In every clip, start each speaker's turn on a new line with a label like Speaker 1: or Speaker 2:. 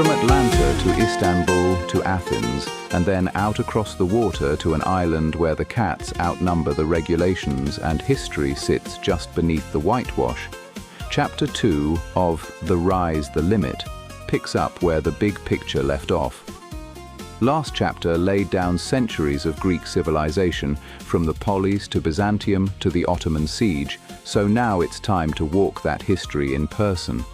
Speaker 1: From Atlanta to Istanbul to Athens, and then out across the water to an island where the cats outnumber the regulations and history sits just beneath the whitewash, Chapter 2 of The Rise the Limit picks up where the big picture left off. Last chapter laid down centuries of Greek civilization, from the Polis to Byzantium to the Ottoman siege, so now it's time to walk that history in person.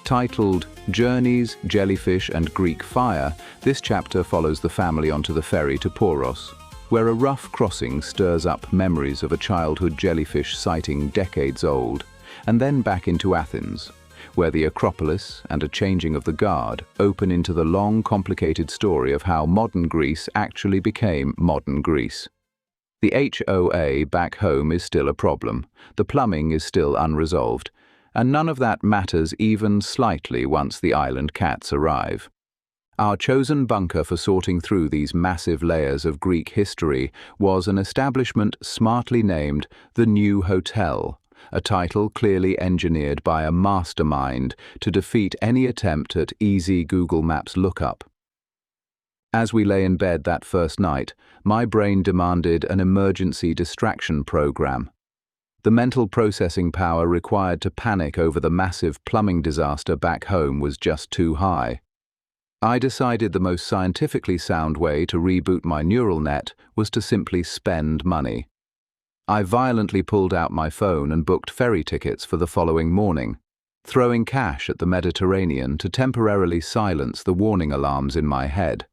Speaker 1: Titled Journeys, Jellyfish and Greek Fire, this chapter follows the family onto the ferry to Poros, where a rough crossing stirs up memories of a childhood jellyfish sighting decades old, and then back into Athens, where the Acropolis and a changing of the guard open into the long, complicated story of how modern Greece actually became modern Greece. The HOA back home is still a problem, the plumbing is still unresolved, and none of that matters even slightly once the island cats arrive. Our chosen bunker for sorting through these massive layers of Greek history was an establishment smartly named the New Hotel, a title clearly engineered by a mastermind to defeat any attempt at easy Google Maps lookup. As we lay in bed that first night, my brain demanded an emergency distraction program. The mental processing power required to panic over the massive plumbing disaster back home was just too high. I decided the most scientifically sound way to reboot my neural net was to simply spend money. I violently pulled out my phone and booked ferry tickets for the following morning, throwing cash at the Mediterranean to temporarily silence the warning alarms in my head.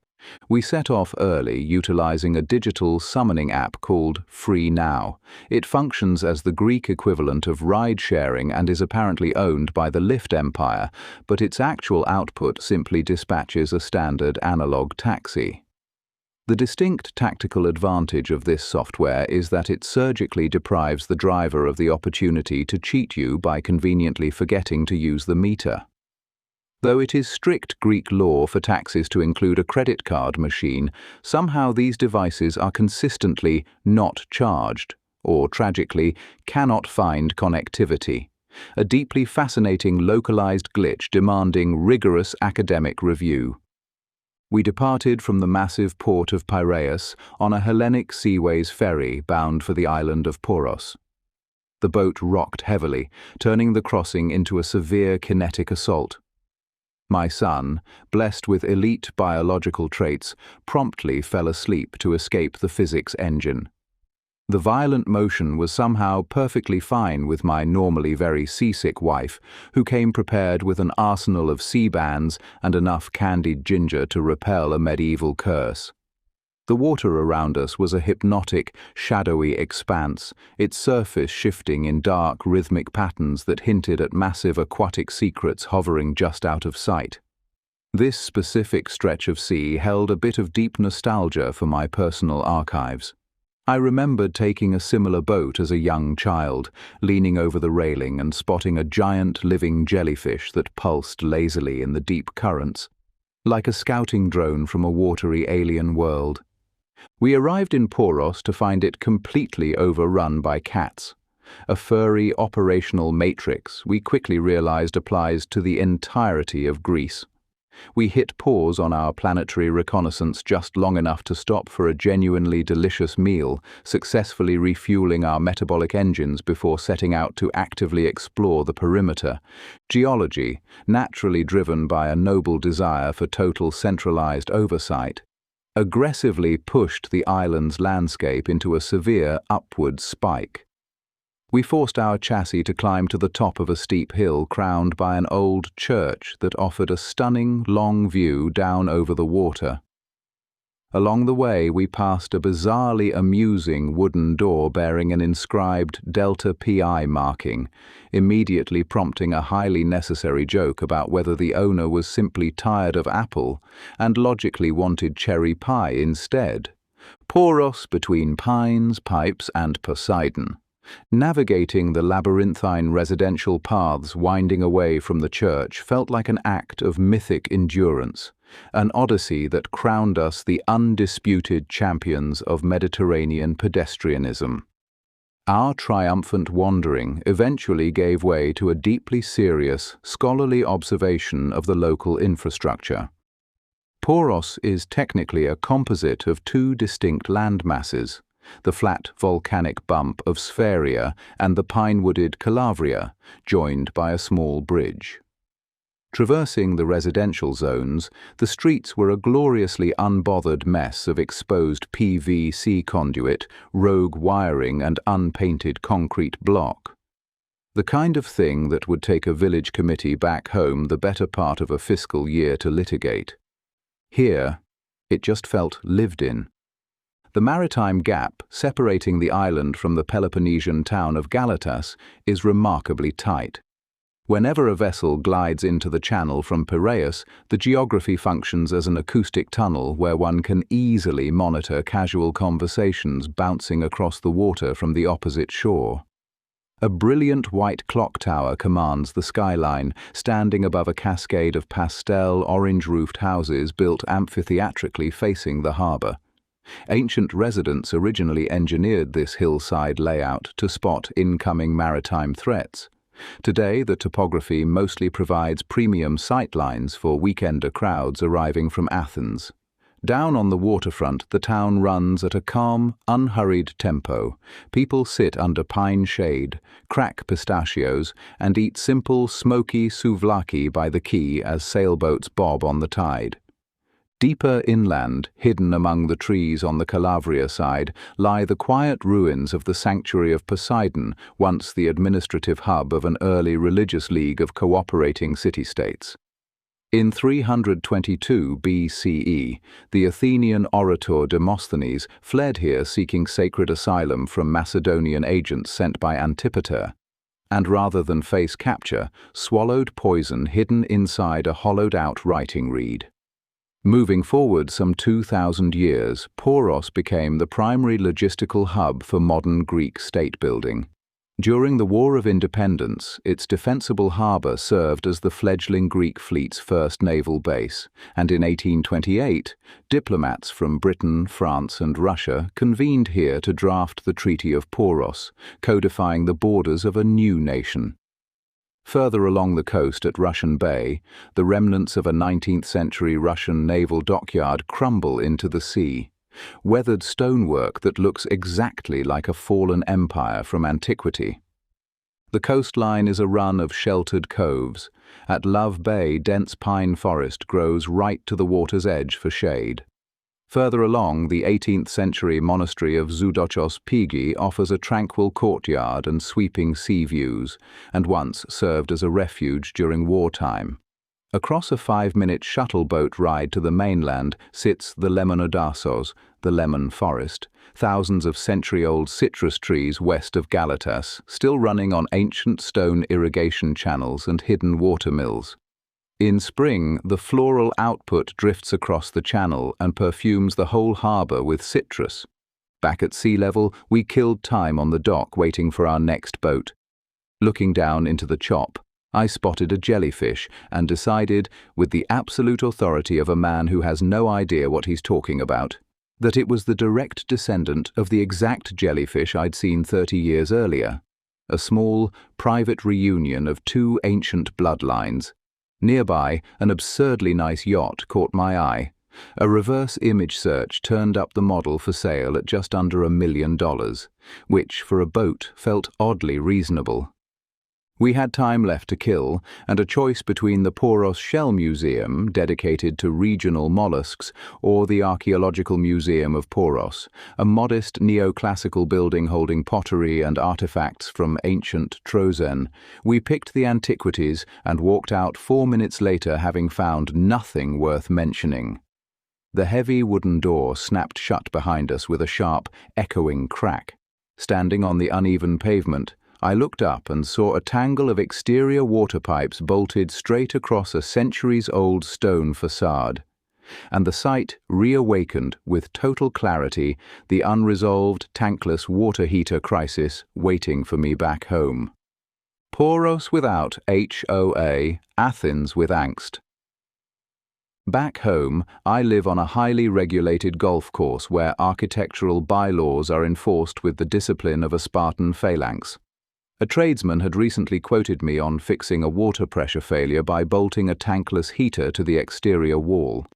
Speaker 1: We set off early, utilizing a digital summoning app called Free Now. It functions as the Greek equivalent of ride-sharing and is apparently owned by the Lyft empire, but its actual output simply dispatches a standard analog taxi. The distinct tactical advantage of this software is that it surgically deprives the driver of the opportunity to cheat you by conveniently forgetting to use the meter. Though it is strict Greek law for taxis to include a credit card machine, somehow these devices are consistently not charged, or tragically, cannot find connectivity. A deeply fascinating localized glitch demanding rigorous academic review. We departed from the massive port of Piraeus on a Hellenic Seaways ferry bound for the island of Poros. The boat rocked heavily, turning the crossing into a severe kinetic assault. My son, blessed with elite biological traits, promptly fell asleep to escape the physics engine. The violent motion was somehow perfectly fine with my normally very seasick wife, who came prepared with an arsenal of sea bands and enough candied ginger to repel a medieval curse. The water around us was a hypnotic, shadowy expanse, its surface shifting in dark, rhythmic patterns that hinted at massive aquatic secrets hovering just out of sight. This specific stretch of sea held a bit of deep nostalgia for my personal archives. I remembered taking a similar boat as a young child, leaning over the railing and spotting a giant living jellyfish that pulsed lazily in the deep currents, like a scouting drone from a watery alien world. We arrived in Poros to find it completely overrun by cats. A furry operational matrix we quickly realized applies to the entirety of Greece. We hit pause on our planetary reconnaissance just long enough to stop for a genuinely delicious meal, successfully refueling our metabolic engines before setting out to actively explore the perimeter. Geology, naturally driven by a noble desire for total centralized oversight, aggressively pushed the island's landscape into a severe upward spike. We forced our chassis to climb to the top of a steep hill crowned by an old church that offered a stunning, long view down over the water. Along the way, we passed a bizarrely amusing wooden door bearing an inscribed Delta PI marking, immediately prompting a highly necessary joke about whether the owner was simply tired of apple and logically wanted cherry pie instead. Poros between pines, pipes, and Poseidon. Navigating the labyrinthine residential paths winding away from the church felt like an act of mythic endurance, an odyssey that crowned us the undisputed champions of Mediterranean pedestrianism. Our triumphant wandering eventually gave way to a deeply serious, scholarly observation of the local infrastructure. Poros is technically a composite of two distinct land masses, the flat volcanic bump of Spheria and the pine-wooded Calabria, joined by a small bridge. Traversing the residential zones, the streets were a gloriously unbothered mess of exposed PVC conduit, rogue wiring and unpainted concrete block. The kind of thing that would take a village committee back home the better part of a fiscal year to litigate. Here, it just felt lived in. The maritime gap separating the island from the Peloponnesian town of Galatas is remarkably tight. Whenever a vessel glides into the channel from Piraeus, the geography functions as an acoustic tunnel where one can easily monitor casual conversations bouncing across the water from the opposite shore. A brilliant white clock tower commands the skyline, standing above a cascade of pastel, orange-roofed houses built amphitheatrically facing the harbour. Ancient residents originally engineered this hillside layout to spot incoming maritime threats. Today, the topography mostly provides premium sightlines for weekender crowds arriving from Athens. Down on the waterfront, the town runs at a calm, unhurried tempo. People sit under pine shade, crack pistachios, and eat simple, smoky souvlaki by the quay as sailboats bob on the tide. Deeper inland, hidden among the trees on the Calabria side, lie the quiet ruins of the sanctuary of Poseidon, once the administrative hub of an early religious league of cooperating city-states. In 322 BCE, the Athenian orator Demosthenes fled here seeking sacred asylum from Macedonian agents sent by Antipater, and rather than face capture, swallowed poison hidden inside a hollowed-out writing reed. Moving forward some 2,000 years, Poros became the primary logistical hub for modern Greek state-building. During the War of Independence, its defensible harbour served as the fledgling Greek fleet's first naval base, and in 1828, diplomats from Britain, France and Russia convened here to draft the Treaty of Poros, codifying the borders of a new nation. Further along the coast at Russian Bay, the remnants of a 19th-century Russian naval dockyard crumble into the sea. Weathered stonework that looks exactly like a fallen empire from antiquity. The coastline is a run of sheltered coves. At Love Bay, dense pine forest grows right to the water's edge for shade. Further along, the 18th-century monastery of Zoudochos Pigi offers a tranquil courtyard and sweeping sea views, and once served as a refuge during wartime. Across a 5-minute shuttle boat ride to the mainland sits the Lemonodassos, the lemon forest, thousands of century-old citrus trees west of Galatas, still running on ancient stone irrigation channels and hidden watermills. In spring, the floral output drifts across the channel and perfumes the whole harbour with citrus. Back at sea level, we killed time on the dock waiting for our next boat. Looking down into the chop, I spotted a jellyfish and decided, with the absolute authority of a man who has no idea what he's talking about, that it was the direct descendant of the exact jellyfish I'd seen 30 years earlier. A small, private reunion of two ancient bloodlines. Nearby, an absurdly nice yacht caught my eye. A reverse image search turned up the model for sale at just under $1 million, which, for a boat, felt oddly reasonable. We had time left to kill, and a choice between the Poros Shell Museum, dedicated to regional mollusks, or the Archaeological Museum of Poros, a modest neoclassical building holding pottery and artifacts from ancient Trozen. We picked the antiquities and walked out 4 minutes later having found nothing worth mentioning. The heavy wooden door snapped shut behind us with a sharp, echoing crack. Standing on the uneven pavement, I looked up and saw a tangle of exterior water pipes bolted straight across a centuries-old stone facade. And the sight reawakened, with total clarity, the unresolved, tankless water heater crisis waiting for me back home. Poros without HOA, Athens with angst. Back home, I live on a highly regulated golf course where architectural bylaws are enforced with the discipline of a Spartan phalanx. A tradesman had recently quoted me on fixing a water pressure failure by bolting a tankless heater to the exterior wall.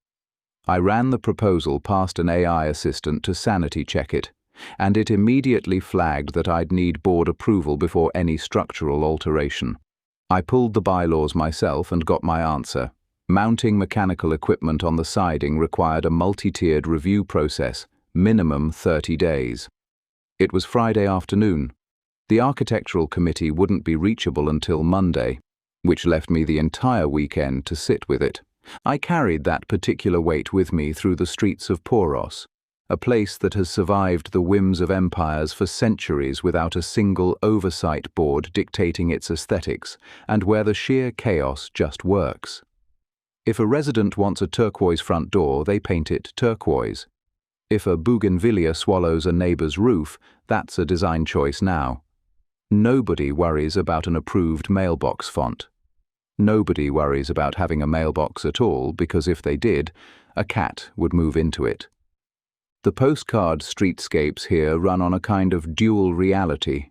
Speaker 1: I ran the proposal past an AI assistant to sanity check it, and it immediately flagged that I'd need board approval before any structural alteration. I pulled the bylaws myself and got my answer. Mounting mechanical equipment on the siding required a multi-tiered review process, minimum 30 days. It was Friday afternoon. The architectural committee wouldn't be reachable until Monday, which left me the entire weekend to sit with it. I carried that particular weight with me through the streets of Poros, a place that has survived the whims of empires for centuries without a single oversight board dictating its aesthetics, and where the sheer chaos just works. If a resident wants a turquoise front door, they paint it turquoise. If a bougainvillea swallows a neighbor's roof, that's a design choice now. Nobody worries about an approved mailbox font. Nobody worries about having a mailbox at all because if they did, a cat would move into it. The postcard streetscapes here run on a kind of dual reality.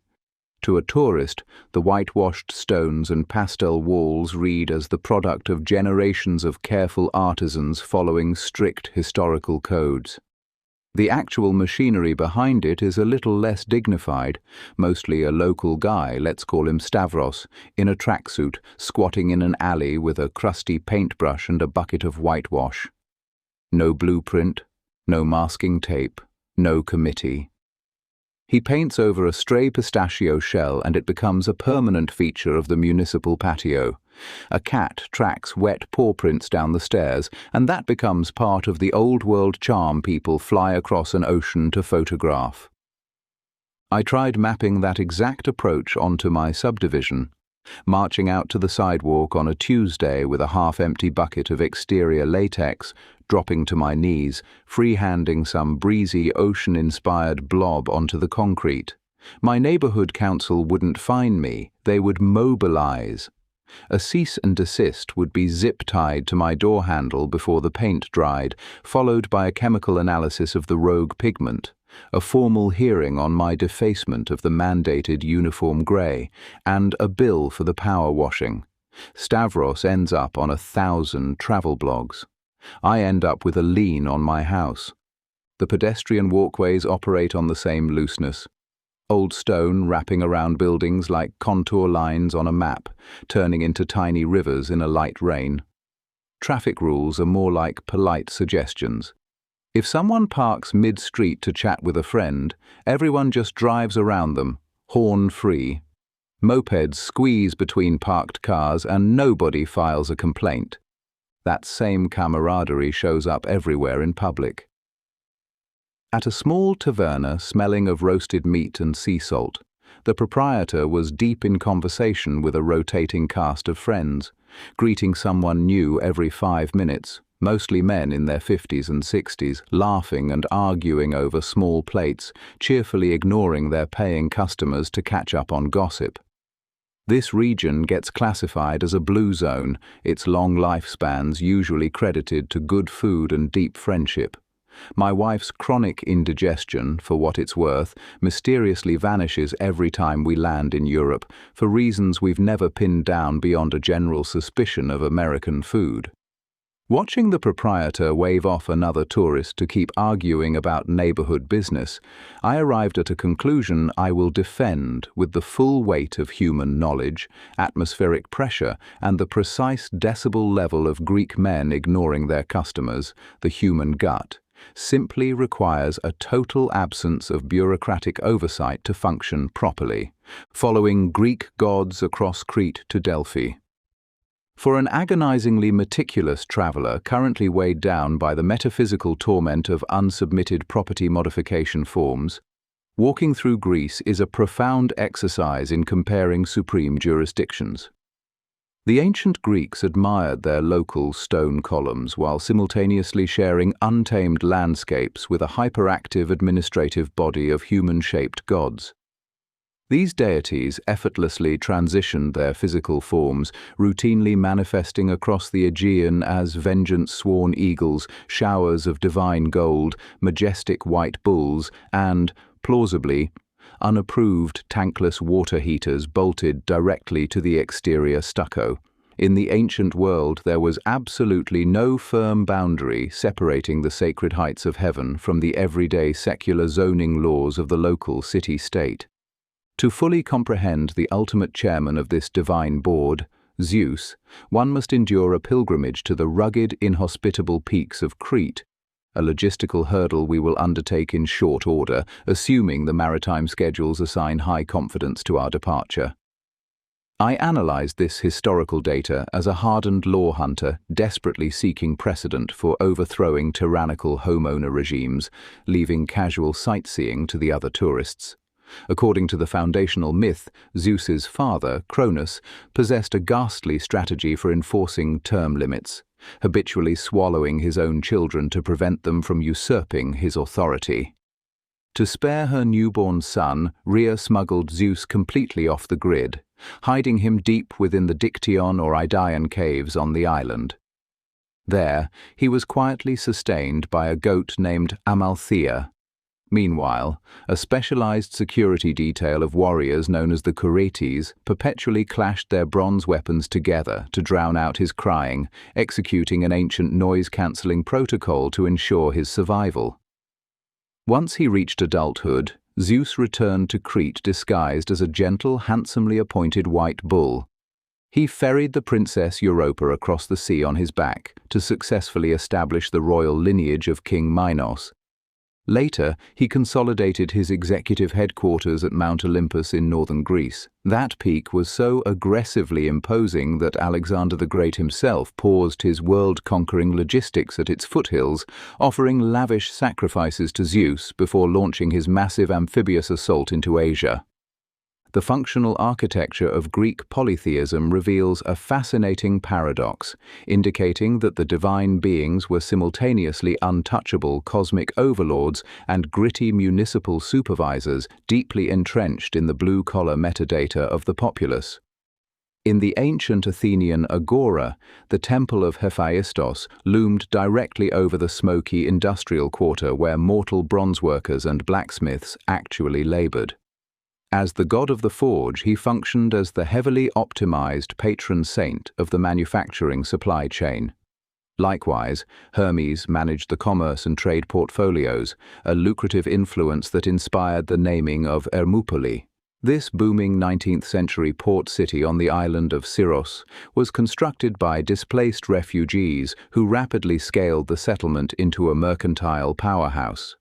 Speaker 1: To a tourist, the whitewashed stones and pastel walls read as the product of generations of careful artisans following strict historical codes. The actual machinery behind it is a little less dignified, mostly a local guy, let's call him Stavros, in a tracksuit, squatting in an alley with a crusty paintbrush and a bucket of whitewash. No blueprint, no masking tape, no committee. He paints over a stray pistachio shell and it becomes a permanent feature of the municipal patio. A cat tracks wet paw prints down the stairs, and that becomes part of the old-world charm people fly across an ocean to photograph. I tried mapping that exact approach onto my subdivision, marching out to the sidewalk on a Tuesday with a half-empty bucket of exterior latex, dropping to my knees, free-handing some breezy ocean-inspired blob onto the concrete. My neighborhood council wouldn't fine me, they would mobilize. A cease and desist would be zip-tied to my door handle before the paint dried, followed by a chemical analysis of the rogue pigment, a formal hearing on my defacement of the mandated uniform grey, and a bill for the power washing. Stavros ends up on 1,000 travel blogs. I end up with a lien on my house. The pedestrian walkways operate on the same looseness. Old stone wrapping around buildings like contour lines on a map, turning into tiny rivers in a light rain. Traffic rules are more like polite suggestions. If someone parks mid-street to chat with a friend, everyone just drives around them, horn-free. Mopeds squeeze between parked cars and nobody files a complaint. That same camaraderie shows up everywhere in public. At a small taverna smelling of roasted meat and sea salt, the proprietor was deep in conversation with a rotating cast of friends, greeting someone new every 5 minutes, mostly men in their 50s and 60s, laughing and arguing over small plates, cheerfully ignoring their paying customers to catch up on gossip. This region gets classified as a blue zone, its long lifespans usually credited to good food and deep friendship. My wife's chronic indigestion, for what it's worth, mysteriously vanishes every time we land in Europe, for reasons we've never pinned down beyond a general suspicion of American food. Watching the proprietor wave off another tourist to keep arguing about neighborhood business, I arrived at a conclusion I will defend with the full weight of human knowledge, atmospheric pressure, and the precise decibel level of Greek men ignoring their customers, the human gut. Simply requires a total absence of bureaucratic oversight to function properly, following Greek gods across Crete to Delphi. For an agonizingly meticulous traveler currently weighed down by the metaphysical torment of unsubmitted property modification forms, walking through Greece is a profound exercise in comparing supreme jurisdictions. The ancient Greeks admired their local stone columns while simultaneously sharing untamed landscapes with a hyperactive administrative body of human-shaped gods. These deities effortlessly transitioned their physical forms, routinely manifesting across the Aegean as vengeance-sworn eagles, showers of divine gold, majestic white bulls, and, plausibly, unapproved tankless water heaters bolted directly to the exterior stucco. In the ancient world, there was absolutely no firm boundary separating the sacred heights of heaven from the everyday secular zoning laws of the local city-state. To fully comprehend the ultimate chairman of this divine board, Zeus, one must endure a pilgrimage to the rugged, inhospitable peaks of Crete, a logistical hurdle we will undertake in short order, assuming the maritime schedules assign high confidence to our departure. I analyzed this historical data as a hardened law hunter desperately seeking precedent for overthrowing tyrannical homeowner regimes, leaving casual sightseeing to the other tourists. According to the foundational myth, Zeus's father, Cronus, possessed a ghastly strategy for enforcing term limits, habitually swallowing his own children to prevent them from usurping his authority. To spare her newborn son, Rhea smuggled Zeus completely off the grid, hiding him deep within the Dictyon or Idaean caves on the island. There, he was quietly sustained by a goat named Amalthea. Meanwhile, a specialized security detail of warriors known as the Curetes perpetually clashed their bronze weapons together to drown out his crying, executing an ancient noise-cancelling protocol to ensure his survival. Once he reached adulthood, Zeus returned to Crete disguised as a gentle, handsomely appointed white bull. He ferried the Princess Europa across the sea on his back to successfully establish the royal lineage of King Minos. Later, he consolidated his executive headquarters at Mount Olympus in northern Greece. That peak was so aggressively imposing that Alexander the Great himself paused his world-conquering logistics at its foothills, offering lavish sacrifices to Zeus before launching his massive amphibious assault into Asia. The functional architecture of Greek polytheism reveals a fascinating paradox, indicating that the divine beings were simultaneously untouchable cosmic overlords and gritty municipal supervisors deeply entrenched in the blue-collar metadata of the populace. In the ancient Athenian agora, the temple of Hephaistos loomed directly over the smoky industrial quarter where mortal bronzeworkers and blacksmiths actually labored. As the god of the forge, he functioned as the heavily optimized patron saint of the manufacturing supply chain. Likewise, Hermes managed the commerce and trade portfolios, a lucrative influence that inspired the naming of Hermoupoli. This booming 19th-century port city on the island of Syros was constructed by displaced refugees who rapidly scaled the settlement into a mercantile powerhouse.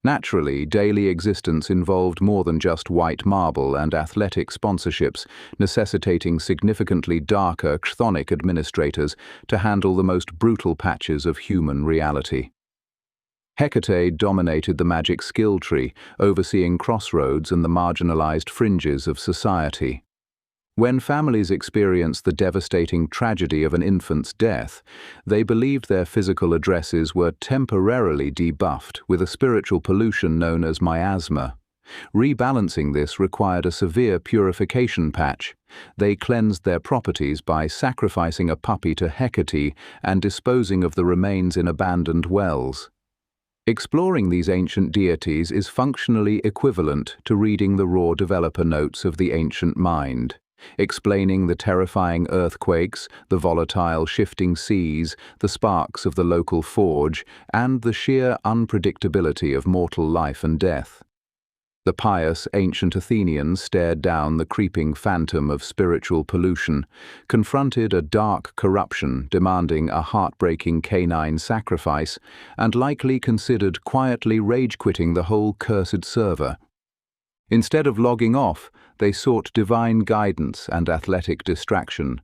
Speaker 1: Naturally, daily existence involved more than just white marble and athletic sponsorships, necessitating significantly darker chthonic administrators to handle the most brutal patches of human reality. Hecate dominated the magic skill tree, overseeing crossroads and the marginalized fringes of society. When families experienced the devastating tragedy of an infant's death, they believed their physical addresses were temporarily debuffed with a spiritual pollution known as miasma. Rebalancing this required a severe purification patch. They cleansed their properties by sacrificing a puppy to Hecate and disposing of the remains in abandoned wells. Exploring these ancient deities is functionally equivalent to reading the raw developer notes of the ancient mind, explaining the terrifying earthquakes, the volatile shifting seas, the sparks of the local forge, and the sheer unpredictability of mortal life and death. The pious ancient Athenians stared down the creeping phantom of spiritual pollution, confronted a dark corruption demanding a heartbreaking canine sacrifice, and likely considered quietly rage-quitting the whole cursed server. Instead of logging off, they sought divine guidance and athletic distraction.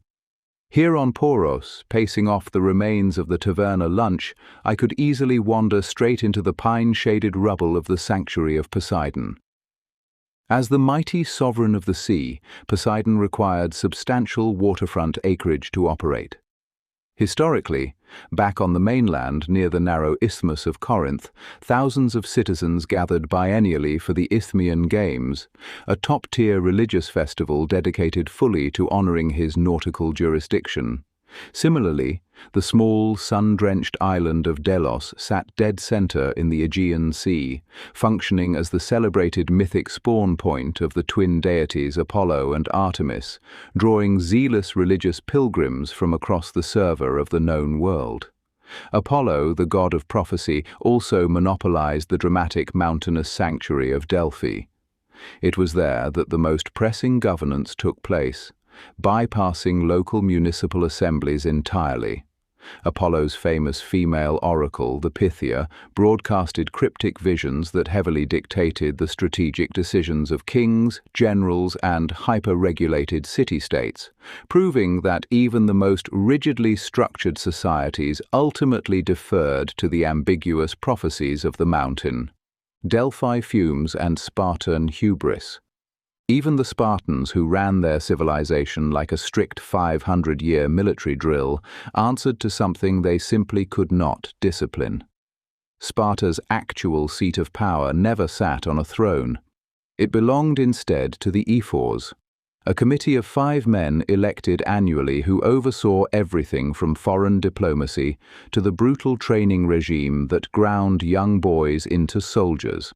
Speaker 1: Here on Poros, pacing off the remains of the taverna lunch, I could easily wander straight into the pine-shaded rubble of the sanctuary of Poseidon. As the mighty sovereign of the sea, Poseidon required substantial waterfront acreage to operate. Historically, back on the mainland near the narrow Isthmus of Corinth, thousands of citizens gathered biennially for the Isthmian Games, a top-tier religious festival dedicated fully to honoring his nautical jurisdiction. Similarly, the small, sun-drenched island of Delos sat dead center in the Aegean Sea, functioning as the celebrated mythic spawn point of the twin deities Apollo and Artemis, drawing zealous religious pilgrims from across the server of the known world. Apollo, the god of prophecy, also monopolized the dramatic mountainous sanctuary of Delphi. It was there that the most pressing governance took place, bypassing local municipal assemblies entirely. Apollo's famous female oracle, the Pythia, broadcasted cryptic visions that heavily dictated the strategic decisions of kings, generals, and hyper-regulated city-states, proving that even the most rigidly structured societies ultimately deferred to the ambiguous prophecies of the mountain. Delphi fumes and Spartan hubris. Even the Spartans, who ran their civilization like a strict 500-year military drill, answered to something they simply could not discipline. Sparta's actual seat of power never sat on a throne. It belonged instead to the ephors, a committee of 5 men elected annually who oversaw everything from foreign diplomacy to the brutal training regime that ground young boys into soldiers.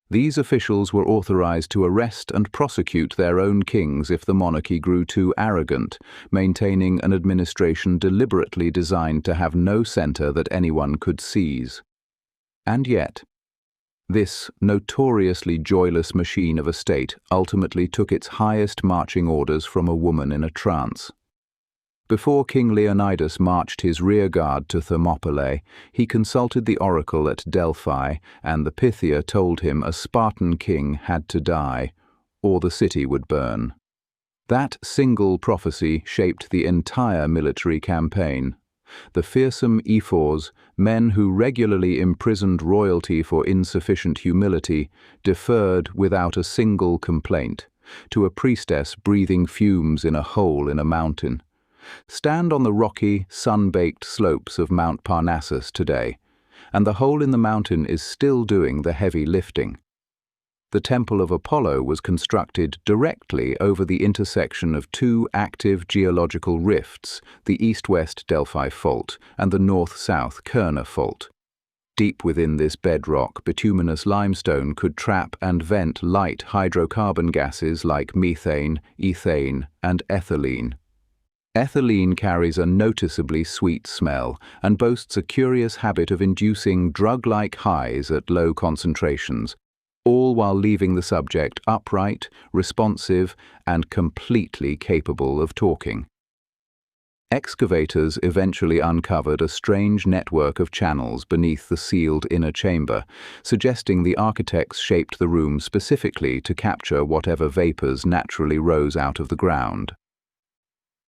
Speaker 1: These officials were authorized to arrest and prosecute their own kings if the monarchy grew too arrogant, maintaining an administration deliberately designed to have no center that anyone could seize. And yet, this notoriously joyless machine of a state ultimately took its highest marching orders from a woman in a trance. Before King Leonidas marched his rearguard to Thermopylae, he consulted the oracle at Delphi, and the Pythia told him a Spartan king had to die, or the city would burn. That single prophecy shaped the entire military campaign. The fearsome ephors, men who regularly imprisoned royalty for insufficient humility, deferred without a single complaint to a priestess breathing fumes in a hole in a mountain. Stand on the rocky, sun-baked slopes of Mount Parnassus today, and the hole in the mountain is still doing the heavy lifting. The Temple of Apollo was constructed directly over the intersection of 2 active geological rifts, the east-west Delphi Fault and the north-south Kerner Fault. Deep within this bedrock, bituminous limestone could trap and vent light hydrocarbon gases like methane, ethane, and ethylene. Ethylene carries a noticeably sweet smell and boasts a curious habit of inducing drug-like highs at low concentrations, all while leaving the subject upright, responsive, and completely capable of talking. Excavators eventually uncovered a strange network of channels beneath the sealed inner chamber, suggesting the architects shaped the room specifically to capture whatever vapors naturally rose out of the ground.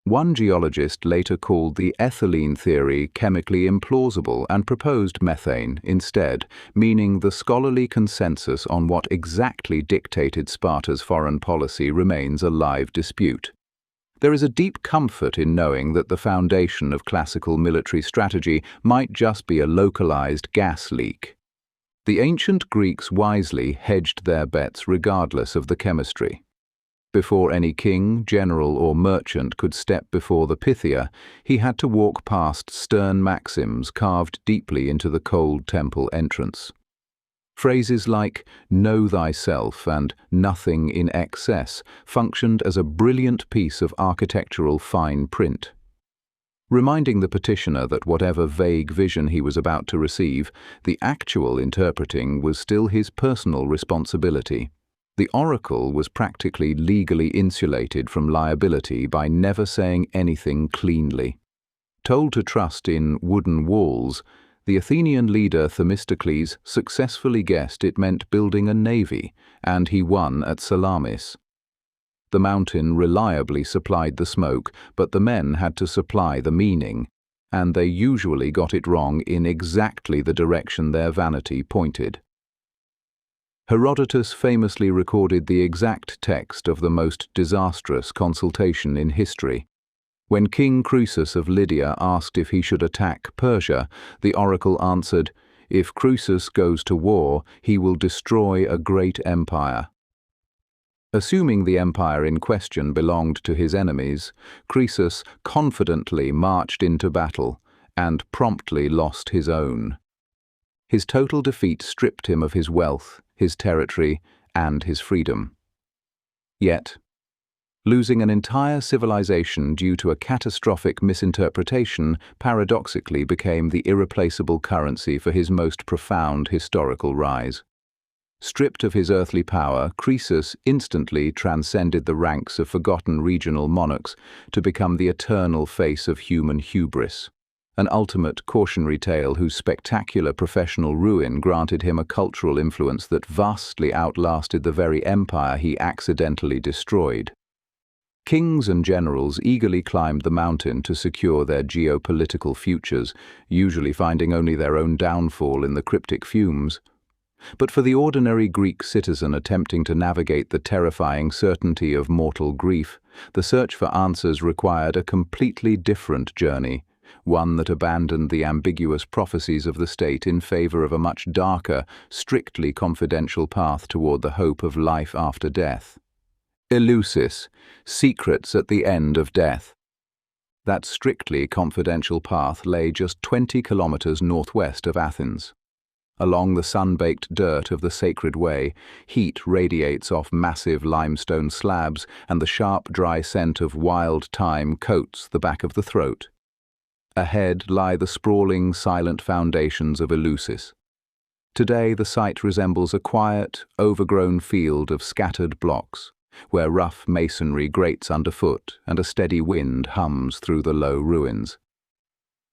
Speaker 1: One geologist later called the ethylene theory chemically implausible and proposed methane instead, meaning the scholarly consensus on what exactly dictated Sparta's foreign policy remains a live dispute. There is a deep comfort in knowing that the foundation of classical military strategy might just be a localized gas leak. The ancient Greeks wisely hedged their bets regardless of the chemistry. Before any king, general, or merchant could step before the Pythia, he had to walk past stern maxims carved deeply into the cold temple entrance. Phrases like "know thyself" and "nothing in excess" functioned as a brilliant piece of architectural fine print, reminding the petitioner that whatever vague vision he was about to receive, the actual interpreting was still his personal responsibility. The oracle was practically legally insulated from liability by never saying anything cleanly. Told to trust in wooden walls, the Athenian leader Themistocles successfully guessed it meant building a navy, and he won at Salamis. The mountain reliably supplied the smoke, but the men had to supply the meaning, and they usually got it wrong in exactly the direction their vanity pointed. Herodotus famously recorded the exact text of the most disastrous consultation in history. When King Croesus of Lydia asked if he should attack Persia, the oracle answered, "If Croesus goes to war, he will destroy a great empire." Assuming the empire in question belonged to his enemies, Croesus confidently marched into battle and promptly lost his own. His total defeat stripped him of his wealth, his territory, and his freedom. Yet, losing an entire civilization due to a catastrophic misinterpretation paradoxically became the irreplaceable currency for his most profound historical rise. Stripped of his earthly power, Croesus instantly transcended the ranks of forgotten regional monarchs to become the eternal face of human hubris, an ultimate cautionary tale whose spectacular professional ruin granted him a cultural influence that vastly outlasted the very empire he accidentally destroyed. Kings and generals eagerly climbed the mountain to secure their geopolitical futures, usually finding only their own downfall in the cryptic fumes. But for the ordinary Greek citizen attempting to navigate the terrifying certainty of mortal grief, the search for answers required a completely different journey, one that abandoned the ambiguous prophecies of the state in favor of a much darker, strictly confidential path toward the hope of life after death. Eleusis, secrets at the end of death. That strictly confidential path lay just 20 kilometers northwest of Athens. Along the sun-baked dirt of the sacred way, heat radiates off massive limestone slabs, and the sharp, dry scent of wild thyme coats the back of the throat. Ahead lie the sprawling, silent foundations of Eleusis. Today the site resembles a quiet, overgrown field of scattered blocks, where rough masonry grates underfoot and a steady wind hums through the low ruins.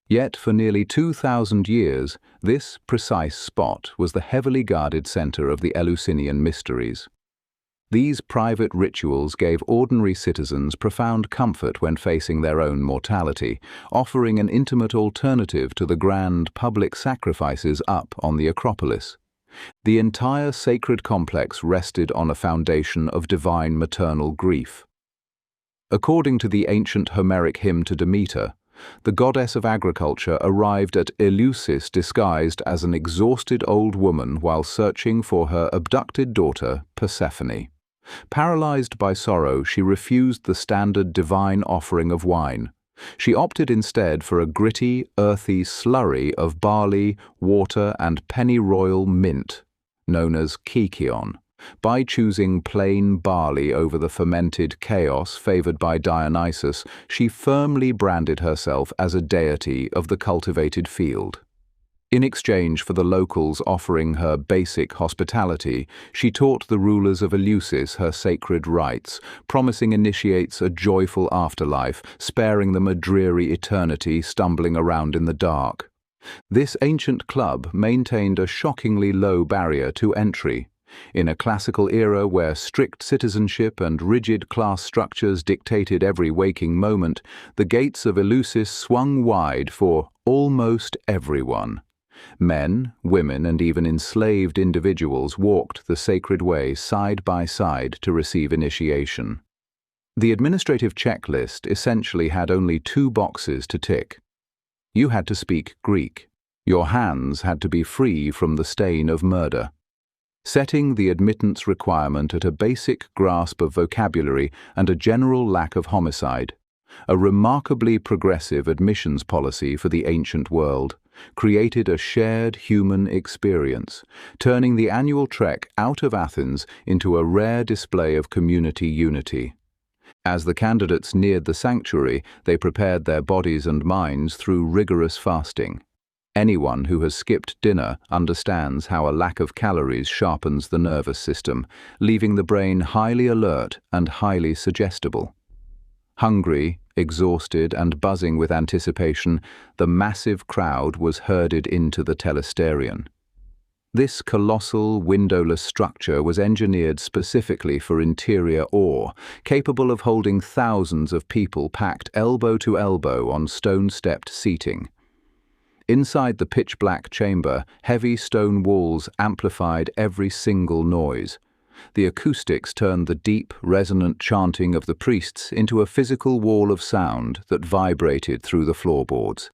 Speaker 1: Yet for nearly 2,000 years, this precise spot was the heavily guarded center of the Eleusinian mysteries. These private rituals gave ordinary citizens profound comfort when facing their own mortality, offering an intimate alternative to the grand public sacrifices up on the Acropolis. The entire sacred complex rested on a foundation of divine maternal grief. According to the ancient Homeric hymn to Demeter, the goddess of agriculture arrived at Eleusis disguised as an exhausted old woman while searching for her abducted daughter, Persephone. Paralyzed by sorrow, she refused the standard divine offering of wine. She opted instead for a gritty, earthy slurry of barley, water, and pennyroyal mint, known as kykeon. By choosing plain barley over the fermented chaos favored by Dionysus, she firmly branded herself as a deity of the cultivated field. In exchange for the locals offering her basic hospitality, she taught the rulers of Eleusis her sacred rites, promising initiates a joyful afterlife, sparing them a dreary eternity stumbling around in the dark. This ancient club maintained a shockingly low barrier to entry. In a classical era where strict citizenship and rigid class structures dictated every waking moment, the gates of Eleusis swung wide for almost everyone. Men, women, and even enslaved individuals walked the sacred way side by side to receive initiation. The administrative checklist essentially had only 2 boxes to tick. You had to speak Greek. Your hands had to be free from the stain of murder. Setting the admittance requirement at a basic grasp of vocabulary and a general lack of homicide. A remarkably progressive admissions policy for the ancient world created a shared human experience, turning the annual trek out of Athens into a rare display of community unity. As the candidates neared the sanctuary, they prepared their bodies and minds through rigorous fasting. Anyone who has skipped dinner understands how a lack of calories sharpens the nervous system, leaving the brain highly alert and highly suggestible. Hungry, exhausted, and buzzing with anticipation, the massive crowd was herded into the telesterion. This colossal, windowless structure was engineered specifically for interior awe, capable of holding thousands of people packed elbow to elbow on stone-stepped seating. Inside the pitch-black chamber, heavy stone walls amplified every single noise. The acoustics turned the deep, resonant chanting of the priests into a physical wall of sound that vibrated through the floorboards.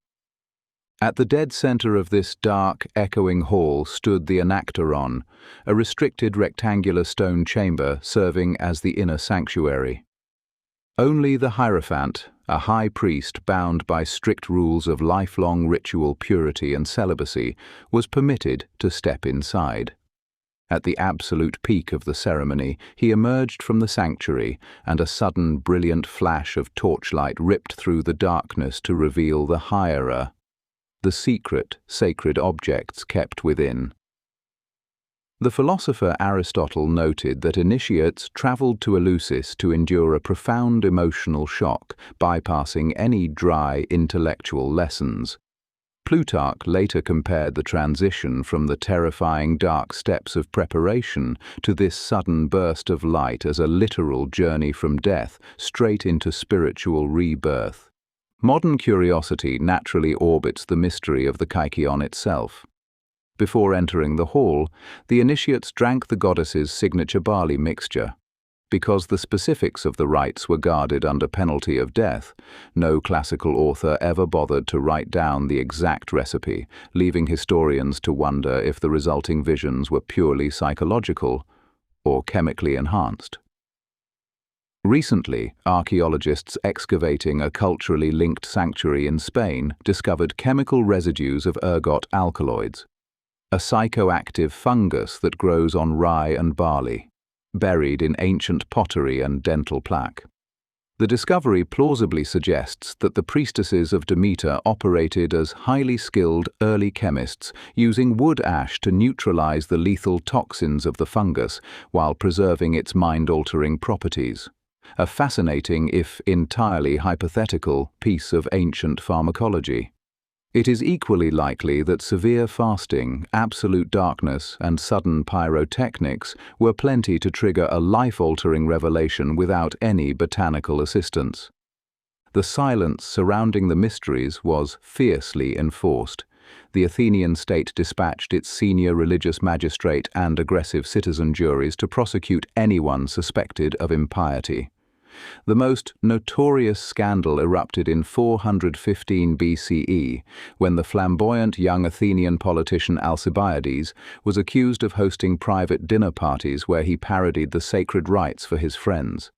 Speaker 1: At the dead center of this dark, echoing hall stood the anactoron, a restricted rectangular stone chamber serving as the inner sanctuary. Only the Hierophant, a high priest bound by strict rules of lifelong ritual purity and celibacy, was permitted to step inside. At the absolute peak of the ceremony, he emerged from the sanctuary, and a sudden brilliant flash of torchlight ripped through the darkness to reveal the Hiera, the secret, sacred objects kept within. The philosopher Aristotle noted that initiates traveled to Eleusis to endure a profound emotional shock, bypassing any dry intellectual lessons. Plutarch later compared the transition from the terrifying dark steps of preparation to this sudden burst of light as a literal journey from death straight into spiritual rebirth. Modern curiosity naturally orbits the mystery of the kykeon itself. Before entering the hall, the initiates drank the goddess's signature barley mixture. Because the specifics of the rites were guarded under penalty of death, no classical author ever bothered to write down the exact recipe, leaving historians to wonder if the resulting visions were purely psychological or chemically enhanced. Recently, archaeologists excavating a culturally linked sanctuary in Spain discovered chemical residues of ergot alkaloids, a psychoactive fungus that grows on rye and barley, buried in ancient pottery and dental plaque. The discovery plausibly suggests that the priestesses of Demeter operated as highly skilled early chemists, using wood ash to neutralize the lethal toxins of the fungus while preserving its mind-altering properties. A fascinating, if entirely hypothetical, piece of ancient pharmacology. It is equally likely that severe fasting, absolute darkness, and sudden pyrotechnics were plenty to trigger a life-altering revelation without any botanical assistance. The silence surrounding the mysteries was fiercely enforced. The Athenian state dispatched its senior religious magistrate and aggressive citizen juries to prosecute anyone suspected of impiety. The most notorious scandal erupted in 415 BCE, when the flamboyant young Athenian politician Alcibiades was accused of hosting private dinner parties where he parodied the sacred rites for his friends.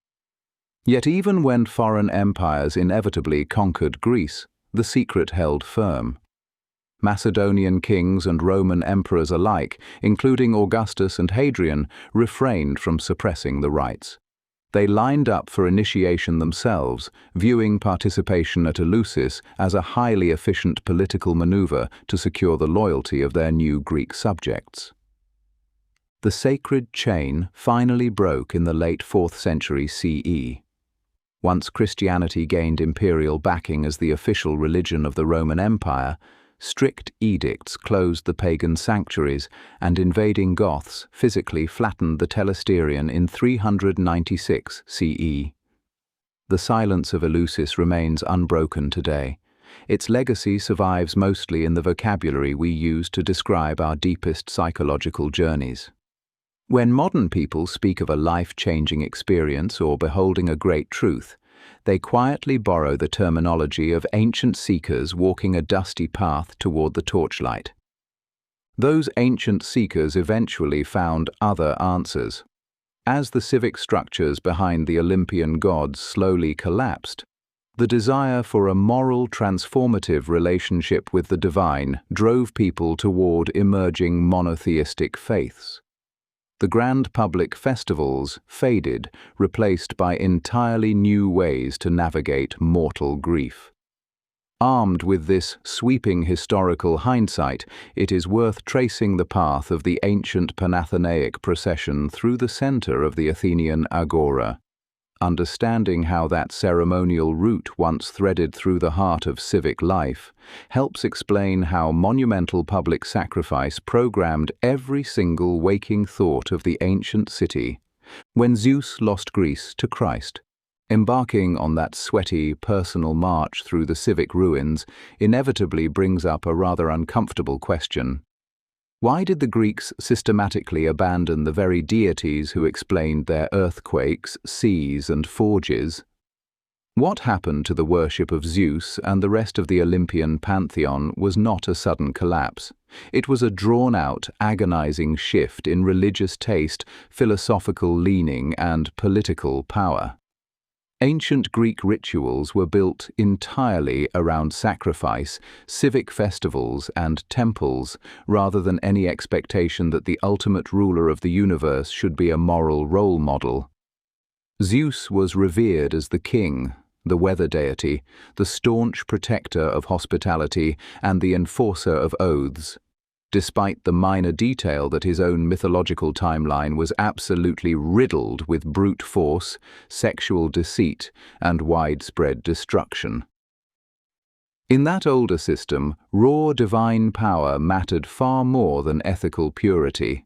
Speaker 1: Yet even when foreign empires inevitably conquered Greece, the secret held firm. Macedonian kings and Roman emperors alike, including Augustus and Hadrian, refrained from suppressing the rites. They lined up for initiation themselves, viewing participation at Eleusis as a highly efficient political maneuver to secure the loyalty of their new Greek subjects. The sacred chain finally broke in the late 4th century CE. Once Christianity gained imperial backing as the official religion of the Roman Empire, strict edicts closed the pagan sanctuaries, and invading Goths physically flattened the Telesterion in 396 CE. The silence of Eleusis remains unbroken today. Its legacy survives mostly in the vocabulary we use to describe our deepest psychological journeys. When modern people speak of a life-changing experience or beholding a great truth, they quietly borrow the terminology of ancient seekers walking a dusty path toward the torchlight. Those ancient seekers eventually found other answers. As the civic structures behind the Olympian gods slowly collapsed, the desire for a moral, transformative relationship with the divine drove people toward emerging monotheistic faiths. The grand public festivals faded, replaced by entirely new ways to navigate mortal grief. Armed with this sweeping historical hindsight, it is worth tracing the path of the ancient Panathenaic procession through the center of the Athenian agora. Understanding how that ceremonial route once threaded through the heart of civic life helps explain how monumental public sacrifice programmed every single waking thought of the ancient city when Zeus lost Greece to Christ. Embarking on that sweaty, personal march through the civic ruins inevitably brings up a rather uncomfortable question. Why did the Greeks systematically abandon the very deities who explained their earthquakes, seas, and forges? What happened to the worship of Zeus and the rest of the Olympian pantheon was not a sudden collapse. It was a drawn-out, agonizing shift in religious taste, philosophical leaning, and political power. Ancient Greek rituals were built entirely around sacrifice, civic festivals, and temples, rather than any expectation that the ultimate ruler of the universe should be a moral role model. Zeus was revered as the king, the weather deity, the staunch protector of hospitality, and the enforcer of oaths, despite the minor detail that his own mythological timeline was absolutely riddled with brute force, sexual deceit, and widespread destruction. In that older system, raw divine power mattered far more than ethical purity.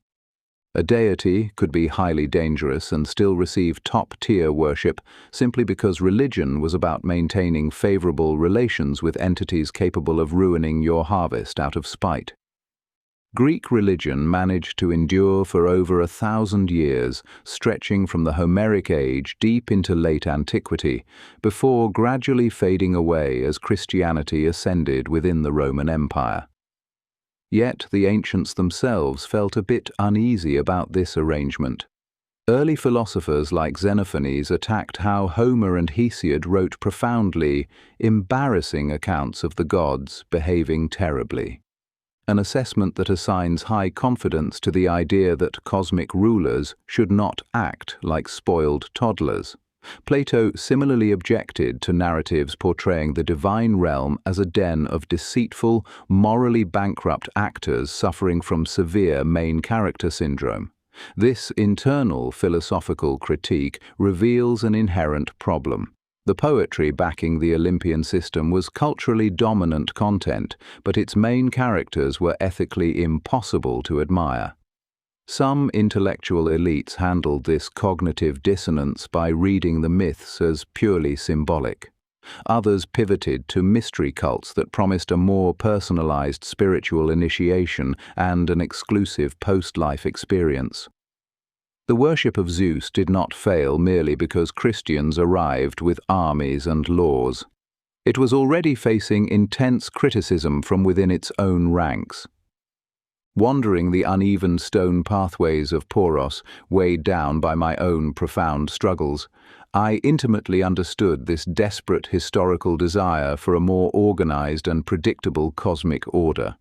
Speaker 1: A deity could be highly dangerous and still receive top-tier worship simply because religion was about maintaining favorable relations with entities capable of ruining your harvest out of spite. Greek religion managed to endure for over 1,000 years, stretching from the Homeric age deep into late antiquity, before gradually fading away as Christianity ascended within the Roman Empire. Yet the ancients themselves felt a bit uneasy about this arrangement. Early philosophers like Xenophanes attacked how Homer and Hesiod wrote profoundly embarrassing accounts of the gods behaving terribly. An assessment that assigns high confidence to the idea that cosmic rulers should not act like spoiled toddlers. Plato similarly objected to narratives portraying the divine realm as a den of deceitful, morally bankrupt actors suffering from severe main character syndrome. This internal philosophical critique reveals an inherent problem. The poetry backing the Olympian system was culturally dominant content, but its main characters were ethically impossible to admire. Some intellectual elites handled this cognitive dissonance by reading the myths as purely symbolic. Others pivoted to mystery cults that promised a more personalized spiritual initiation and an exclusive post-life experience. The worship of Zeus did not fail merely because Christians arrived with armies and laws. It was already facing intense criticism from within its own ranks. Wandering the uneven stone pathways of Poros, weighed down by my own profound struggles, I intimately understood this desperate historical desire for a more organized and predictable cosmic order.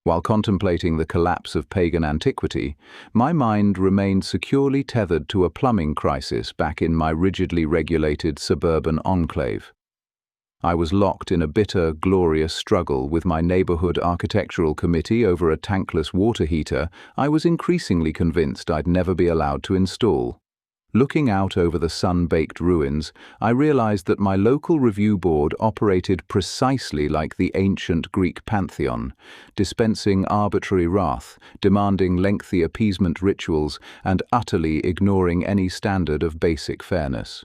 Speaker 1: While contemplating the collapse of pagan antiquity, my mind remained securely tethered to a plumbing crisis back in my rigidly regulated suburban enclave. I was locked in a bitter, glorious struggle with my neighborhood architectural committee over a tankless water heater I was increasingly convinced I'd never be allowed to install. Looking out over the sun-baked ruins, I realized that my local review board operated precisely like the ancient Greek pantheon, dispensing arbitrary wrath, demanding lengthy appeasement rituals, and utterly ignoring any standard of basic fairness.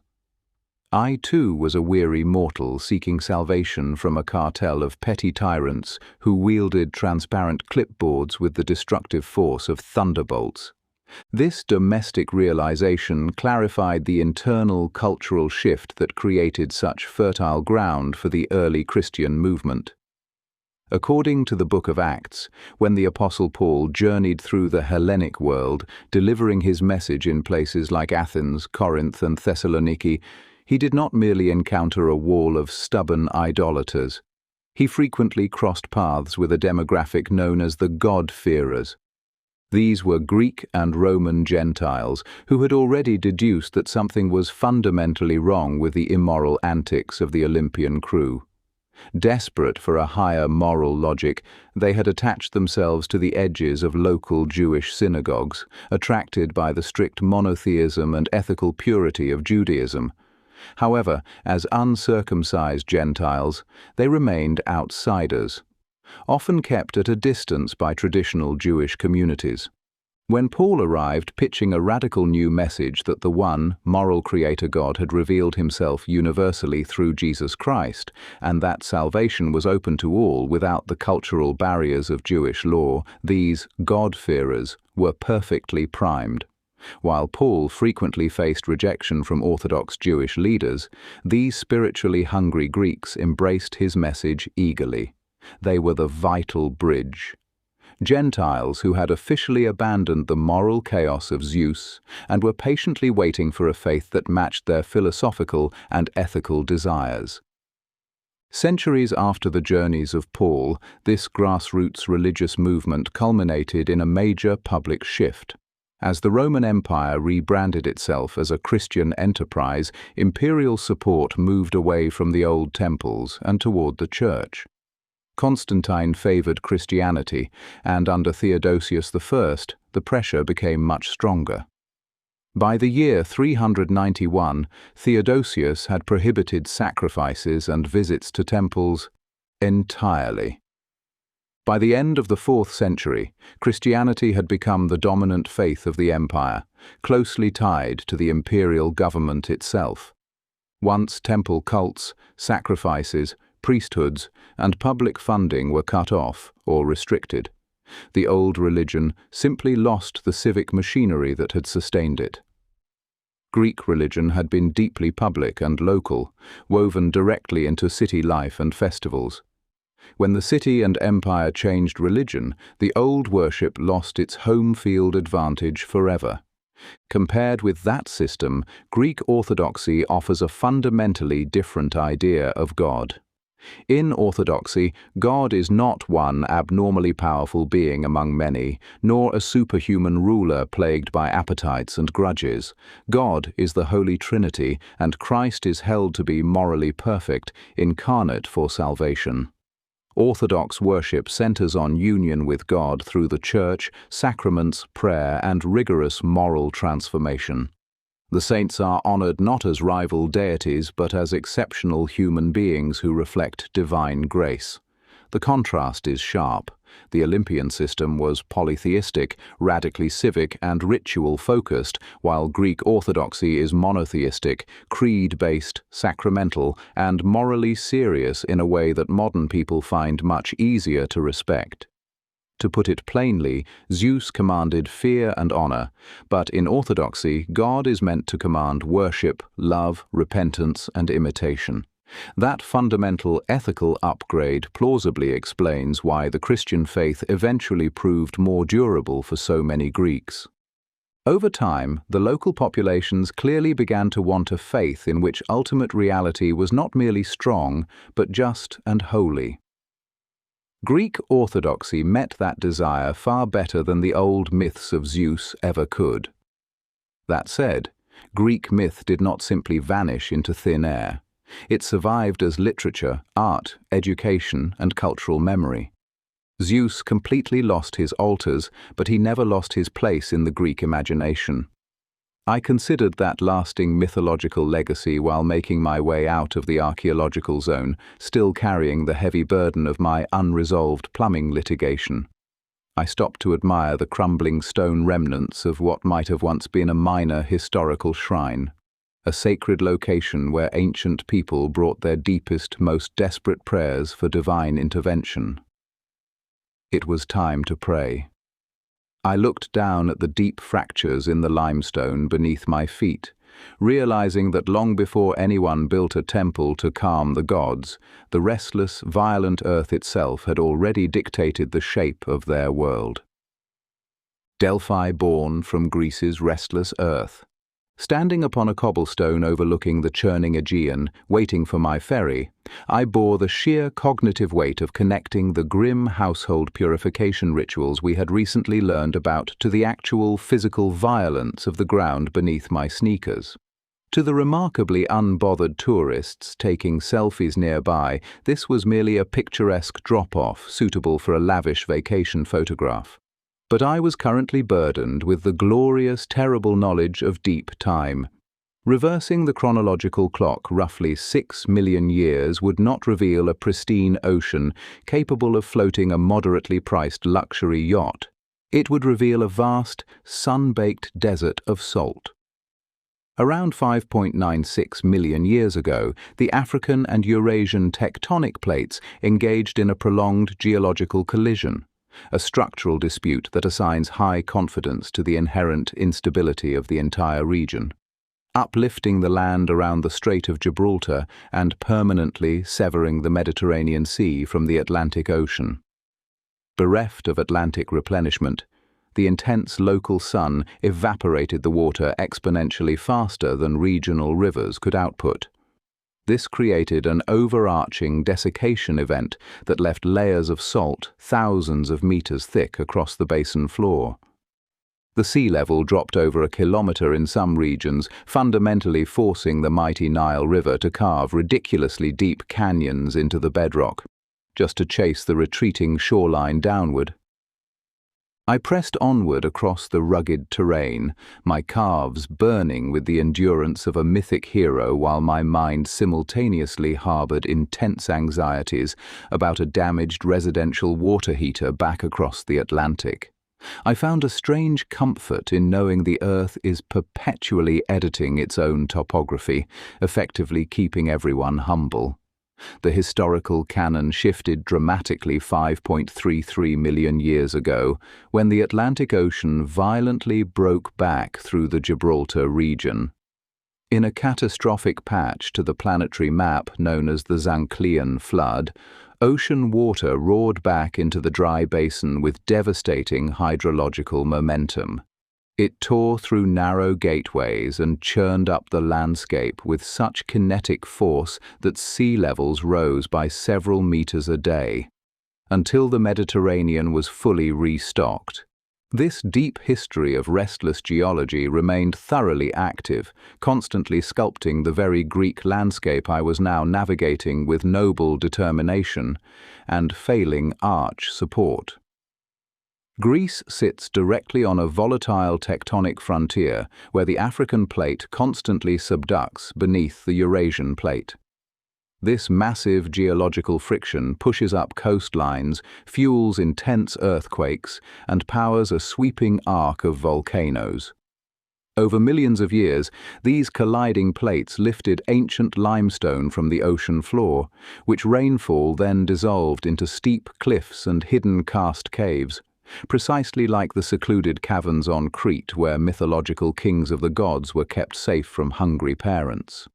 Speaker 1: I too was a weary mortal seeking salvation from a cartel of petty tyrants who wielded transparent clipboards with the destructive force of thunderbolts. This domestic realization clarified the internal cultural shift that created such fertile ground for the early Christian movement. According to the Book of Acts, when the Apostle Paul journeyed through the Hellenic world, delivering his message in places like Athens, Corinth, and Thessaloniki, he did not merely encounter a wall of stubborn idolaters. He frequently crossed paths with a demographic known as the God-fearers. These were Greek and Roman Gentiles who had already deduced that something was fundamentally wrong with the immoral antics of the Olympian crew. Desperate for a higher moral logic, they had attached themselves to the edges of local Jewish synagogues, attracted by the strict monotheism and ethical purity of Judaism. However, as uncircumcised Gentiles, they remained outsiders, often kept at a distance by traditional Jewish communities. When Paul arrived pitching a radical new message that the one, moral creator God had revealed himself universally through Jesus Christ, and that salvation was open to all without the cultural barriers of Jewish law, these God-fearers were perfectly primed. While Paul frequently faced rejection from Orthodox Jewish leaders, these spiritually hungry Greeks embraced his message eagerly. They were the vital bridge. Gentiles who had officially abandoned the moral chaos of Zeus and were patiently waiting for a faith that matched their philosophical and ethical desires. Centuries after the journeys of Paul, this grassroots religious movement culminated in a major public shift. As the Roman Empire rebranded itself as a Christian enterprise, imperial support moved away from the old temples and toward the church. Constantine favored Christianity, and under Theodosius I, the pressure became much stronger. By the year 391, Theodosius had prohibited sacrifices and visits to temples entirely. By the end of the 4th century, Christianity had become the dominant faith of the empire, closely tied to the imperial government itself. Once temple cults, sacrifices, priesthoods, and public funding were cut off or restricted. The old religion simply lost the civic machinery that had sustained it. Greek religion had been deeply public and local, woven directly into city life and festivals. When the city and empire changed religion, the old worship lost its home field advantage forever. Compared with that system, Greek orthodoxy offers a fundamentally different idea of God. In orthodoxy, God is not one abnormally powerful being among many, nor a superhuman ruler plagued by appetites and grudges. God is the Holy Trinity, and Christ is held to be morally perfect, incarnate for salvation. Orthodox worship centers on union with God through the church, sacraments, prayer, and rigorous moral transformation. The saints are honored not as rival deities but as exceptional human beings who reflect divine grace. The contrast is sharp. The Olympian system was polytheistic, radically civic, and ritual-focused, while Greek orthodoxy is monotheistic, creed-based, sacramental, and morally serious in a way that modern people find much easier to respect. To put it plainly, Zeus commanded fear and honor, but in orthodoxy, God is meant to command worship, love, repentance, and imitation. That fundamental ethical upgrade plausibly explains why the Christian faith eventually proved more durable for so many Greeks. Over time, the local populations clearly began to want a faith in which ultimate reality was not merely strong, but just and holy. Greek orthodoxy met that desire far better than the old myths of Zeus ever could. That said, Greek myth did not simply vanish into thin air. It survived as literature, art, education, and cultural memory. Zeus completely lost his altars, but he never lost his place in the Greek imagination. I considered that lasting mythological legacy while making my way out of the archaeological zone, still carrying the heavy burden of my unresolved plumbing litigation. I stopped to admire the crumbling stone remnants of what might have once been a minor historical shrine, a sacred location where ancient people brought their deepest, most desperate prayers for divine intervention. It was time to pray. I looked down at the deep fractures in the limestone beneath my feet, realizing that long before anyone built a temple to calm the gods, the restless, violent earth itself had already dictated the shape of their world. Delphi born from Greece's restless earth. Standing upon a cobblestone overlooking the churning Aegean, waiting for my ferry, I bore the sheer cognitive weight of connecting the grim household purification rituals we had recently learned about to the actual physical violence of the ground beneath my sneakers. To the remarkably unbothered tourists taking selfies nearby, this was merely a picturesque drop-off suitable for a lavish vacation photograph. But I was currently burdened with the glorious, terrible knowledge of deep time. Reversing the chronological clock roughly 6 million years would not reveal a pristine ocean capable of floating a moderately priced luxury yacht. It would reveal a vast, sun-baked desert of salt. Around 5.96 million years ago, the African and Eurasian tectonic plates engaged in a prolonged geological collision, a structural dispute that assigns high confidence to the inherent instability of the entire region, uplifting the land around the Strait of Gibraltar and permanently severing the Mediterranean Sea from the Atlantic Ocean. Bereft of Atlantic replenishment, the intense local sun evaporated the water exponentially faster than regional rivers could output. This created an overarching desiccation event that left layers of salt thousands of meters thick across the basin floor. The sea level dropped over a kilometer in some regions, fundamentally forcing the mighty Nile River to carve ridiculously deep canyons into the bedrock, just to chase the retreating shoreline downward. I pressed onward across the rugged terrain, my calves burning with the endurance of a mythic hero while my mind simultaneously harbored intense anxieties about a damaged residential water heater back across the Atlantic. I found a strange comfort in knowing the Earth is perpetually editing its own topography, effectively keeping everyone humble. The historical canon shifted dramatically 5.33 million years ago, when the Atlantic Ocean violently broke back through the Gibraltar region. In a catastrophic patch to the planetary map known as the Zanclean Flood, ocean water roared back into the dry basin with devastating hydrological momentum. It tore through narrow gateways and churned up the landscape with such kinetic force that sea levels rose by several meters a day, until the Mediterranean was fully restocked. This deep history of restless geology remained thoroughly active, constantly sculpting the very Greek landscape I was now navigating with noble determination and failing arch support. Greece sits directly on a volatile tectonic frontier where the African plate constantly subducts beneath the Eurasian plate. This massive geological friction pushes up coastlines, fuels intense earthquakes, and powers a sweeping arc of volcanoes. Over millions of years, these colliding plates lifted ancient limestone from the ocean floor, which rainfall then dissolved into steep cliffs and hidden karst caves, precisely like the secluded caverns on Crete where mythological kings of the gods were kept safe from hungry parents.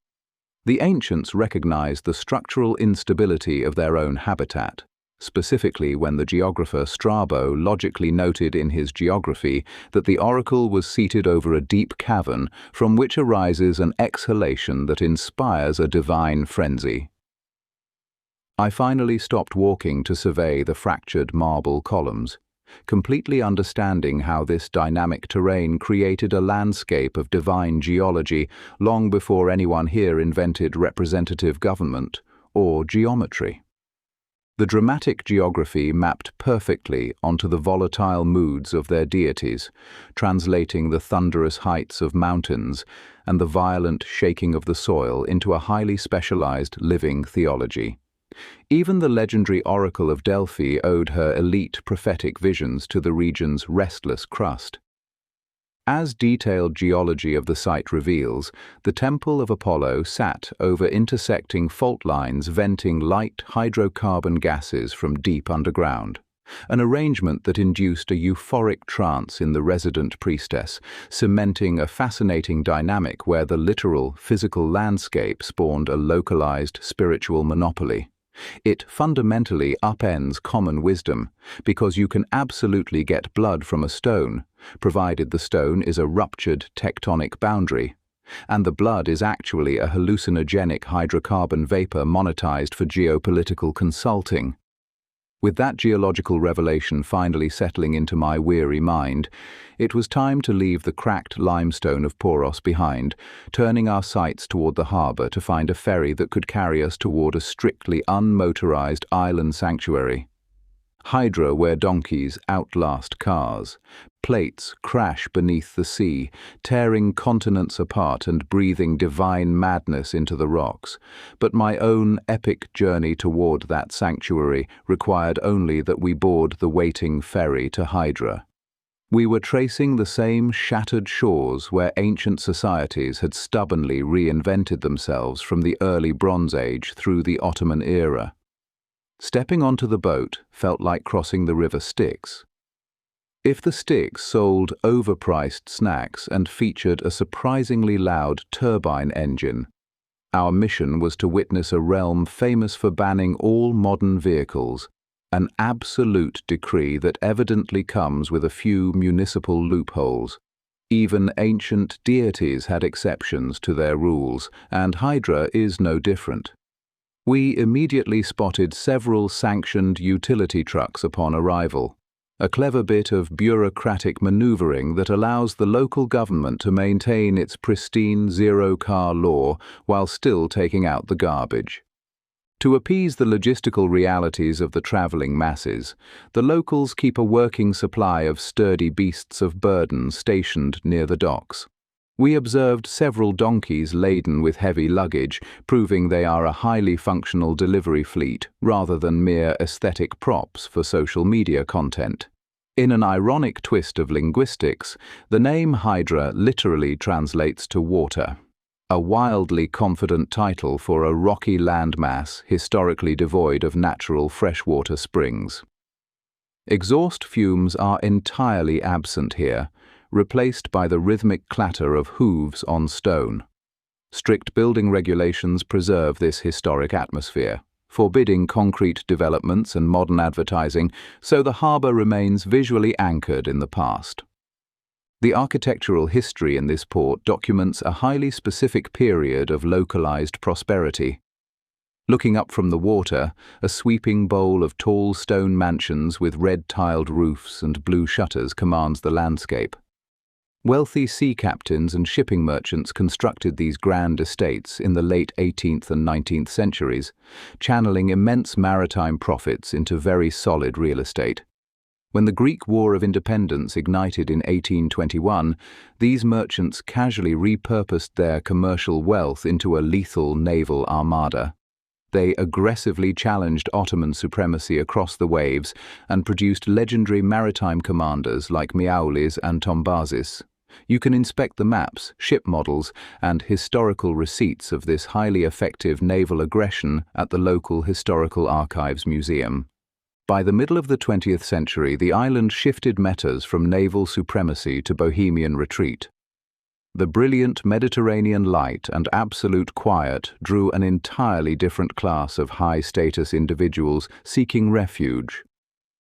Speaker 1: The ancients recognized the structural instability of their own habitat, specifically when the geographer Strabo logically noted in his geography that the oracle was seated over a deep cavern from which arises an exhalation that inspires a divine frenzy. I finally stopped walking to survey the fractured marble columns, completely understanding how this dynamic terrain created a landscape of divine geology long before anyone here invented representative government or geometry. The dramatic geography mapped perfectly onto the volatile moods of their deities, translating the thunderous heights of mountains and the violent shaking of the soil into a highly specialized living theology. Even the legendary oracle of Delphi owed her elite prophetic visions to the region's restless crust. As detailed geology of the site reveals, the Temple of Apollo sat over intersecting fault lines venting light hydrocarbon gases from deep underground, an arrangement that induced a euphoric trance in the resident priestess, cementing a fascinating dynamic where the literal, physical landscape spawned a localized spiritual monopoly. It fundamentally upends common wisdom, because you can absolutely get blood from a stone, provided the stone is a ruptured tectonic boundary, and the blood is actually a hallucinogenic hydrocarbon vapor monetized for geopolitical consulting. With that geological revelation finally settling into my weary mind, it was time to leave the cracked limestone of Poros behind, turning our sights toward the harbor to find a ferry that could carry us toward a strictly unmotorized island sanctuary. Hydra where donkeys outlast cars. Plates crash beneath the sea, tearing continents apart and breathing divine madness into the rocks. But my own epic journey toward that sanctuary required only that we board the waiting ferry to Hydra. We were tracing the same shattered shores where ancient societies had stubbornly reinvented themselves from the early Bronze Age through the Ottoman era. Stepping onto the boat felt like crossing the River Styx. If the Styx sold overpriced snacks and featured a surprisingly loud turbine engine, our mission was to witness a realm famous for banning all modern vehicles, an absolute decree that evidently comes with a few municipal loopholes. Even ancient deities had exceptions to their rules, and Hydra is no different. We immediately spotted several sanctioned utility trucks upon arrival, a clever bit of bureaucratic maneuvering that allows the local government to maintain its pristine zero-car law while still taking out the garbage. To appease the logistical realities of the traveling masses, the locals keep a working supply of sturdy beasts of burden stationed near the docks. We observed several donkeys laden with heavy luggage, proving they are a highly functional delivery fleet rather than mere aesthetic props for social media content. In an ironic twist of linguistics, the name Hydra literally translates to water, a wildly confident title for a rocky landmass historically devoid of natural freshwater springs. Exhaust fumes are entirely absent here, replaced by the rhythmic clatter of hooves on stone. Strict building regulations preserve this historic atmosphere, forbidding concrete developments and modern advertising, so the harbour remains visually anchored in the past. The architectural history in this port documents a highly specific period of localized prosperity. Looking up from the water, a sweeping bowl of tall stone mansions with red-tiled roofs and blue shutters commands the landscape. Wealthy sea captains and shipping merchants constructed these grand estates in the late 18th and 19th centuries, channeling immense maritime profits into very solid real estate. When the Greek War of Independence ignited in 1821, these merchants casually repurposed their commercial wealth into a lethal naval armada. They aggressively challenged Ottoman supremacy across the waves and produced legendary maritime commanders like Miaulis and Tombazis. You can inspect the maps, ship models, and historical receipts of this highly effective naval aggression at the local Historical Archives Museum. By the middle of the 20th century, the island shifted metas from naval supremacy to bohemian retreat. The brilliant Mediterranean light and absolute quiet drew an entirely different class of high-status individuals seeking refuge.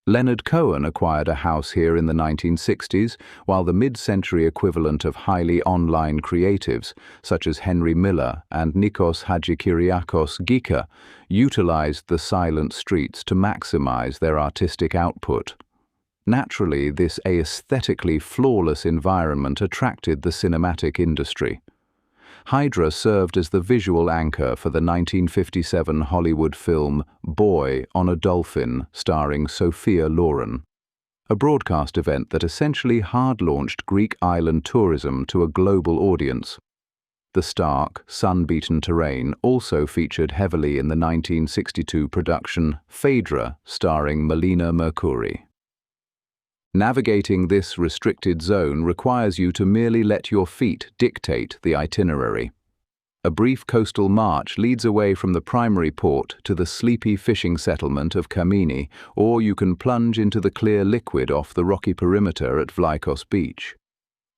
Speaker 1: Leonard Cohen acquired a house here in the 1960s, while the mid-century equivalent of highly online creatives, such as Henry Miller and Nikos Hadjikyriakos Gika, utilized the silent streets to maximize their artistic output. Naturally, this aesthetically flawless environment attracted the cinematic industry. Hydra served as the visual anchor for the 1957 Hollywood film Boy on a Dolphin starring Sophia Loren, a broadcast event that essentially hard-launched Greek island tourism to a global audience. The stark, sun-beaten terrain also featured heavily in the 1962 production Phaedra starring Melina Mercouri. Navigating this restricted zone requires you to merely let your feet dictate the itinerary. A brief coastal march leads away from the primary port to the sleepy fishing settlement of Kamini, or you can plunge into the clear liquid off the rocky perimeter at Vlaikos Beach.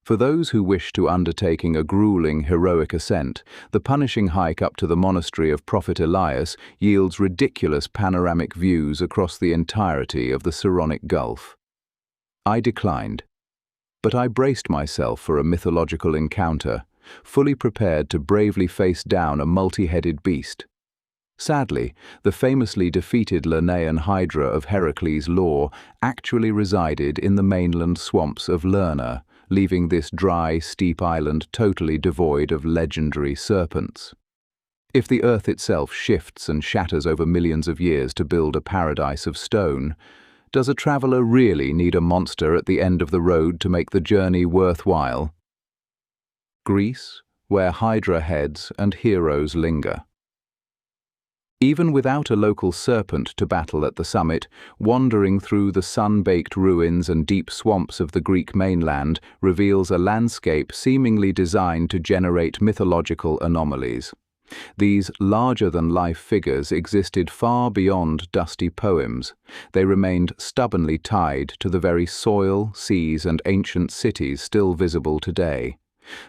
Speaker 1: For those who wish to undertaking a grueling, heroic ascent, the punishing hike up to the monastery of Prophet Elias yields ridiculous panoramic views across the entirety of the Saronic Gulf. I declined, but I braced myself for a mythological encounter, fully prepared to bravely face down a multi-headed beast. Sadly, the famously defeated Lernaean Hydra of Heracles' lore actually resided in the mainland swamps of Lerna, leaving this dry, steep island totally devoid of legendary serpents. If the earth itself shifts and shatters over millions of years to build a paradise of stone, does a traveler really need a monster at the end of the road to make the journey worthwhile? Greece, where Hydra heads and heroes linger. Even without a local serpent to battle at the summit, wandering through the sun-baked ruins and deep swamps of the Greek mainland reveals a landscape seemingly designed to generate mythological anomalies. These larger-than-life figures existed far beyond dusty poems. They remained stubbornly tied to the very soil, seas, and ancient cities still visible today.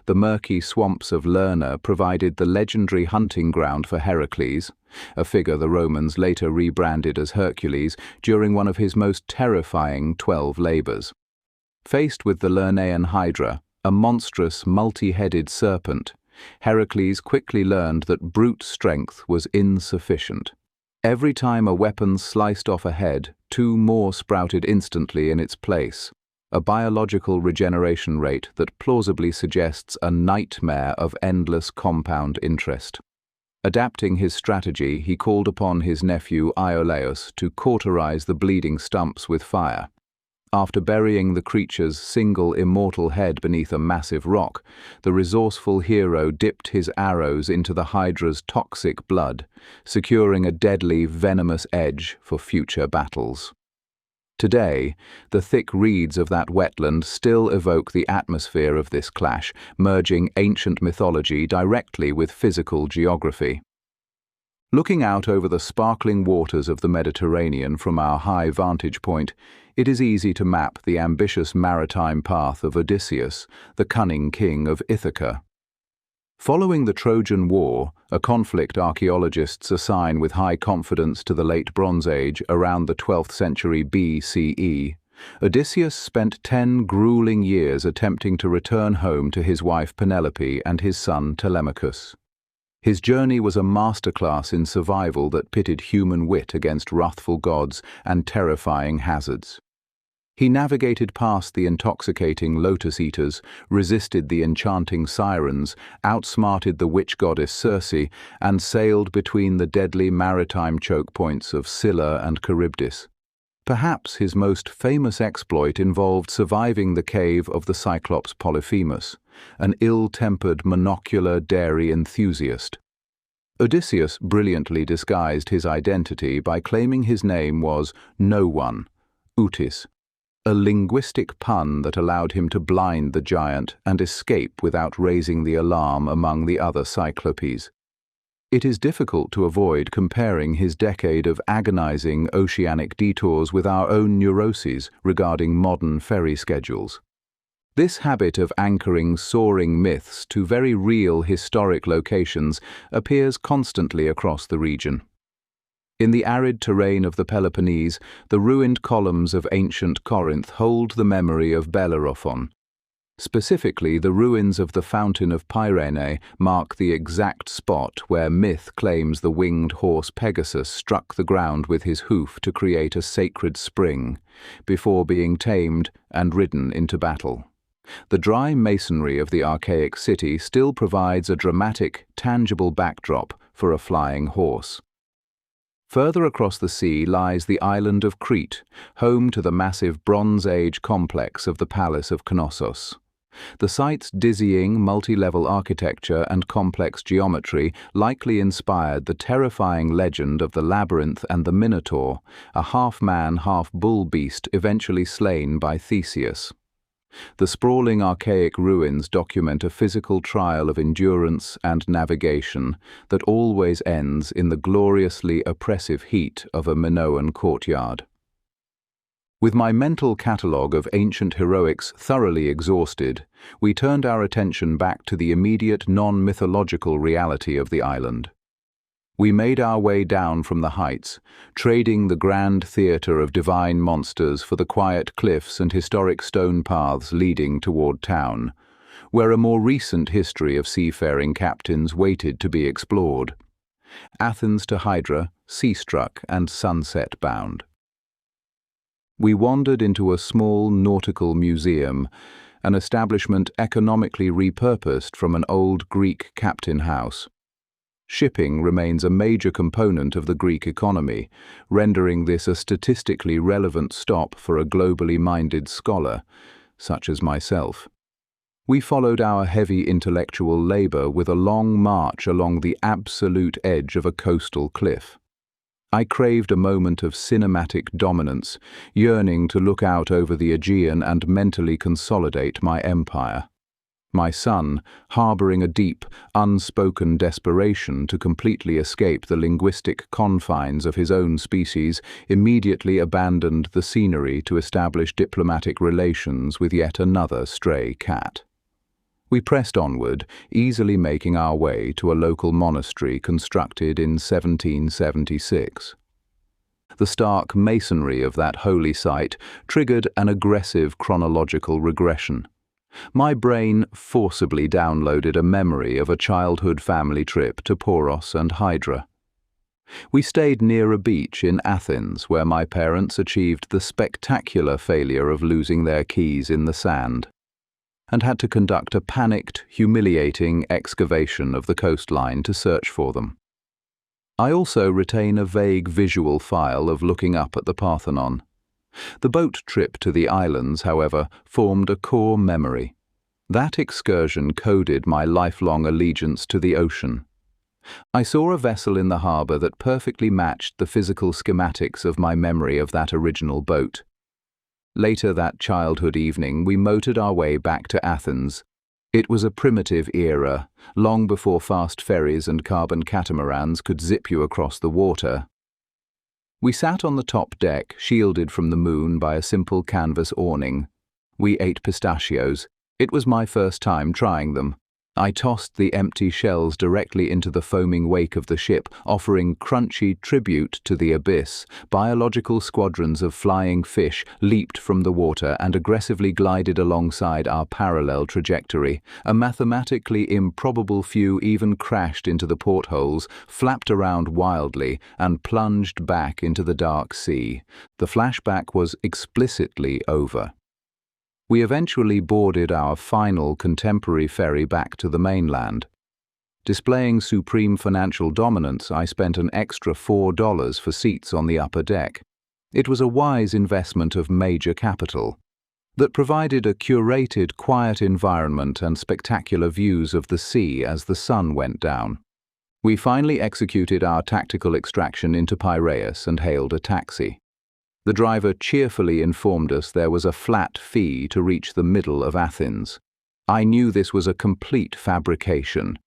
Speaker 1: The murky swamps of Lerna provided the legendary hunting ground for Heracles, a figure the Romans later rebranded as Hercules during one of his most terrifying 12 labors. Faced with the Lernaean Hydra, a monstrous multi-headed serpent, Heracles quickly learned that brute strength was insufficient. Every time a weapon sliced off a head, 2 more sprouted instantly in its place, a biological regeneration rate that plausibly suggests a nightmare of endless compound interest. Adapting his strategy, he called upon his nephew Iolaus to cauterize the bleeding stumps with fire. After burying the creature's single immortal head beneath a massive rock, the resourceful hero dipped his arrows into the Hydra's toxic blood, securing a deadly, venomous edge for future battles. Today, the thick reeds of that wetland still evoke the atmosphere of this clash, merging ancient mythology directly with physical geography. Looking out over the sparkling waters of the Mediterranean from our high vantage point, it is easy to map the ambitious maritime path of Odysseus, the cunning king of Ithaca. Following the Trojan War, a conflict archaeologists assign with high confidence to the Late Bronze Age around the 12th century BCE, Odysseus spent 10 grueling years attempting to return home to his wife Penelope and his son Telemachus. His journey was a masterclass in survival that pitted human wit against wrathful gods and terrifying hazards. He navigated past the intoxicating lotus eaters, resisted the enchanting sirens, outsmarted the witch goddess Circe, and sailed between the deadly maritime choke points of Scylla and Charybdis. Perhaps his most famous exploit involved surviving the cave of the Cyclops Polyphemus, an ill-tempered monocular dairy enthusiast. Odysseus brilliantly disguised his identity by claiming his name was No One, Utis, a linguistic pun that allowed him to blind the giant and escape without raising the alarm among the other Cyclopes. It is difficult to avoid comparing his decade of agonizing oceanic detours with our own neuroses regarding modern ferry schedules. This habit of anchoring soaring myths to very real historic locations appears constantly across the region. In the arid terrain of the Peloponnese, the ruined columns of ancient Corinth hold the memory of Bellerophon. Specifically, the ruins of the Fountain of Pyrene mark the exact spot where myth claims the winged horse Pegasus struck the ground with his hoof to create a sacred spring, before being tamed and ridden into battle. The dry masonry of the archaic city still provides a dramatic, tangible backdrop for a flying horse. Further across the sea lies the island of Crete, home to the massive Bronze Age complex of the Palace of Knossos. The site's dizzying, multi-level architecture and complex geometry likely inspired the terrifying legend of the Labyrinth and the Minotaur, a half-man, half-bull beast eventually slain by Theseus. The sprawling archaic ruins document a physical trial of endurance and navigation that always ends in the gloriously oppressive heat of a Minoan courtyard. With my mental catalogue of ancient heroics thoroughly exhausted, we turned our attention back to the immediate non-mythological reality of the island. We made our way down from the heights, trading the grand theatre of divine monsters for the quiet cliffs and historic stone paths leading toward town, where a more recent history of seafaring captains waited to be explored. Athens to Hydra, sea-struck and sunset-bound. We wandered into a small nautical museum, an establishment economically repurposed from an old Greek captain house. Shipping remains a major component of the Greek economy, rendering this a statistically relevant stop for a globally minded scholar, such as myself. We followed our heavy intellectual labor with a long march along the absolute edge of a coastal cliff. I craved a moment of cinematic dominance, yearning to look out over the Aegean and mentally consolidate my empire. My son, harboring a deep, unspoken desperation to completely escape the linguistic confines of his own species, immediately abandoned the scenery to establish diplomatic relations with yet another stray cat. We pressed onward, easily making our way to a local monastery constructed in 1776. The stark masonry of that holy site triggered an aggressive chronological regression. My brain forcibly downloaded a memory of a childhood family trip to Poros and Hydra. We stayed near a beach in Athens where my parents achieved the spectacular failure of losing their keys in the sand, and had to conduct a panicked, humiliating excavation of the coastline to search for them. I also retain a vague visual file of looking up at the Parthenon. The boat trip to the islands, however, formed a core memory. That excursion coded my lifelong allegiance to the ocean. I saw a vessel in the harbour that perfectly matched the physical schematics of my memory of that original boat. Later that childhood evening, we motored our way back to Athens. It was a primitive era, long before fast ferries and carbon catamarans could zip you across the water. We sat on the top deck, shielded from the moon by a simple canvas awning. We ate pistachios. It was my first time trying them. I tossed the empty shells directly into the foaming wake of the ship, offering crunchy tribute to the abyss. Biological squadrons of flying fish leaped from the water and aggressively glided alongside our parallel trajectory. A mathematically improbable few even crashed into the portholes, flapped around wildly, and plunged back into the dark sea. The flashback was explicitly over. We eventually boarded our final contemporary ferry back to the mainland. Displaying supreme financial dominance, I spent an extra $4 for seats on the upper deck. It was a wise investment of major capital that provided a curated, quiet environment and spectacular views of the sea as the sun went down. We finally executed our tactical extraction into Piraeus and hailed a taxi. The driver cheerfully informed us there was a flat fee to reach the middle of Athens. I knew this was a complete fabrication.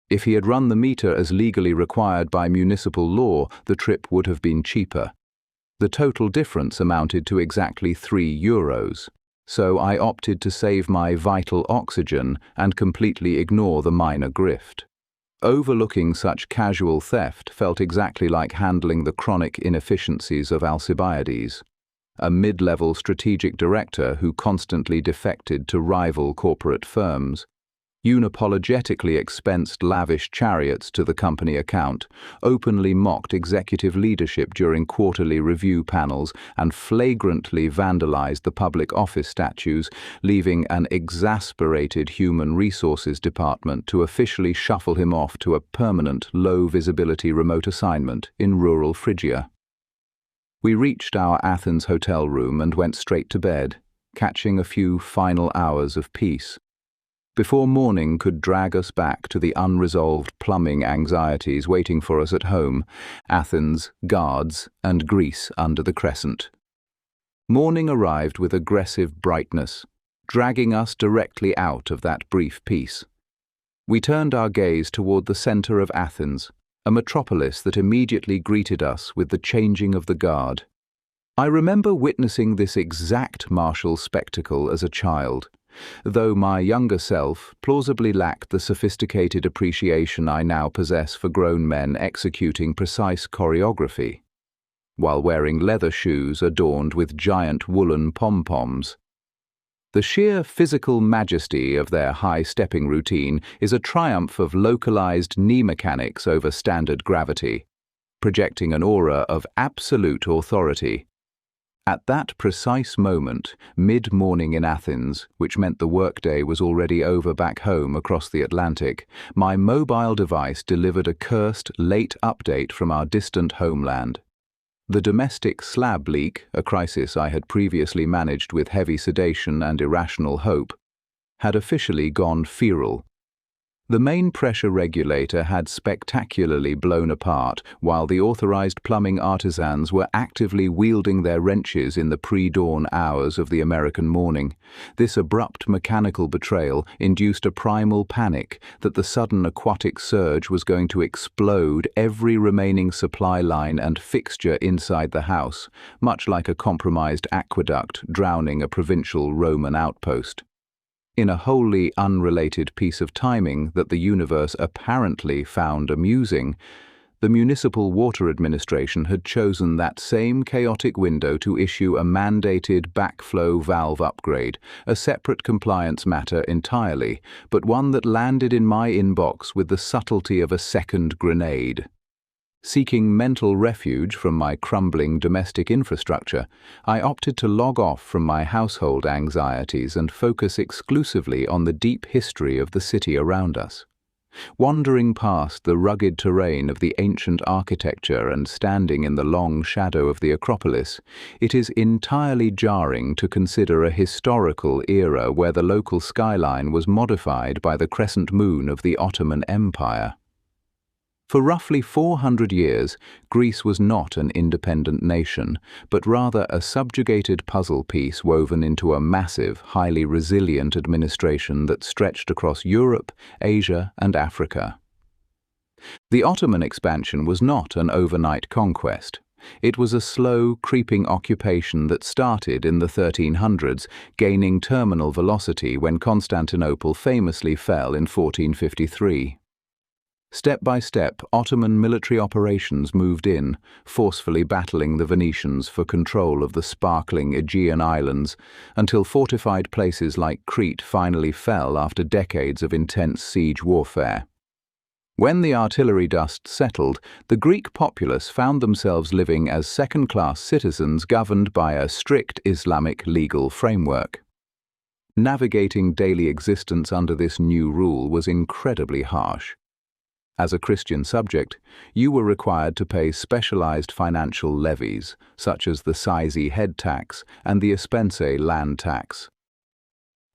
Speaker 1: If he had run the meter as legally required by municipal law, the trip would have been cheaper. The total difference amounted to exactly €3, so I opted to save my vital oxygen and completely ignore the minor grift. Overlooking such casual theft felt exactly like handling the chronic inefficiencies of Alcibiades, a mid-level strategic director who constantly defected to rival corporate firms, unapologetically expensed lavish chariots to the company account, openly mocked executive leadership during quarterly review panels, and flagrantly vandalized the public office statues, leaving an exasperated human resources department to officially shuffle him off to a permanent, low-visibility remote assignment in rural Phrygia. We reached our Athens hotel room and went straight to bed, catching a few final hours of peace, before morning could drag us back to the unresolved plumbing anxieties waiting for us at home, Athens, guards, and Greece under the crescent. Morning arrived with aggressive brightness, dragging us directly out of that brief peace. We turned our gaze toward the center of Athens, a metropolis that immediately greeted us with the changing of the guard. I remember witnessing this exact martial spectacle as a child, though my younger self plausibly lacked the sophisticated appreciation I now possess for grown men executing precise choreography, while wearing leather shoes adorned with giant woolen pom-poms. The sheer physical majesty of their high-stepping routine is a triumph of localized knee mechanics over standard gravity, projecting an aura of absolute authority. At that precise moment, mid-morning in Athens, which meant the workday was already over back home across the Atlantic, my mobile device delivered a cursed, late update from our distant homeland. The domestic slab leak, a crisis I had previously managed with heavy sedation and irrational hope, had officially gone feral. The main pressure regulator had spectacularly blown apart, while the authorized plumbing artisans were actively wielding their wrenches in the pre-dawn hours of the American morning. This abrupt mechanical betrayal induced a primal panic that the sudden aquatic surge was going to explode every remaining supply line and fixture inside the house, much like a compromised aqueduct drowning a provincial Roman outpost. In a wholly unrelated piece of timing that the universe apparently found amusing, the Municipal Water Administration had chosen that same chaotic window to issue a mandated backflow valve upgrade, a separate compliance matter entirely, but one that landed in my inbox with the subtlety of a second grenade. Seeking mental refuge from my crumbling domestic infrastructure, I opted to log off from my household anxieties and focus exclusively on the deep history of the city around us. Wandering past the rugged terrain of the ancient architecture and standing in the long shadow of the Acropolis, it is entirely jarring to consider a historical era where the local skyline was modified by the crescent moon of the Ottoman Empire. For roughly 400 years, Greece was not an independent nation, but rather a subjugated puzzle piece woven into a massive, highly resilient administration that stretched across Europe, Asia, and Africa. The Ottoman expansion was not an overnight conquest. It was a slow, creeping occupation that started in the 1300s, gaining terminal velocity when Constantinople famously fell in 1453. Step by step, Ottoman military operations moved in, forcefully battling the Venetians for control of the sparkling Aegean islands, until fortified places like Crete finally fell after decades of intense siege warfare. When the artillery dust settled, the Greek populace found themselves living as second-class citizens governed by a strict Islamic legal framework. Navigating daily existence under this new rule was incredibly harsh. As a Christian subject, you were required to pay specialized financial levies, such as the Sizi head tax and the Espense land tax.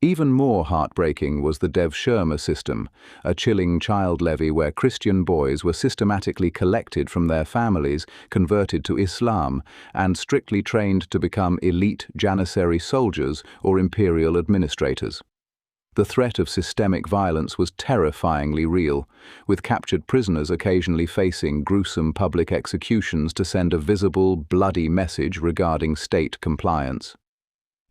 Speaker 1: Even more heartbreaking was the devshirme system, a chilling child levy where Christian boys were systematically collected from their families, converted to Islam, and strictly trained to become elite Janissary soldiers or imperial administrators. The threat of systemic violence was terrifyingly real, with captured prisoners occasionally facing gruesome public executions to send a visible, bloody message regarding state compliance.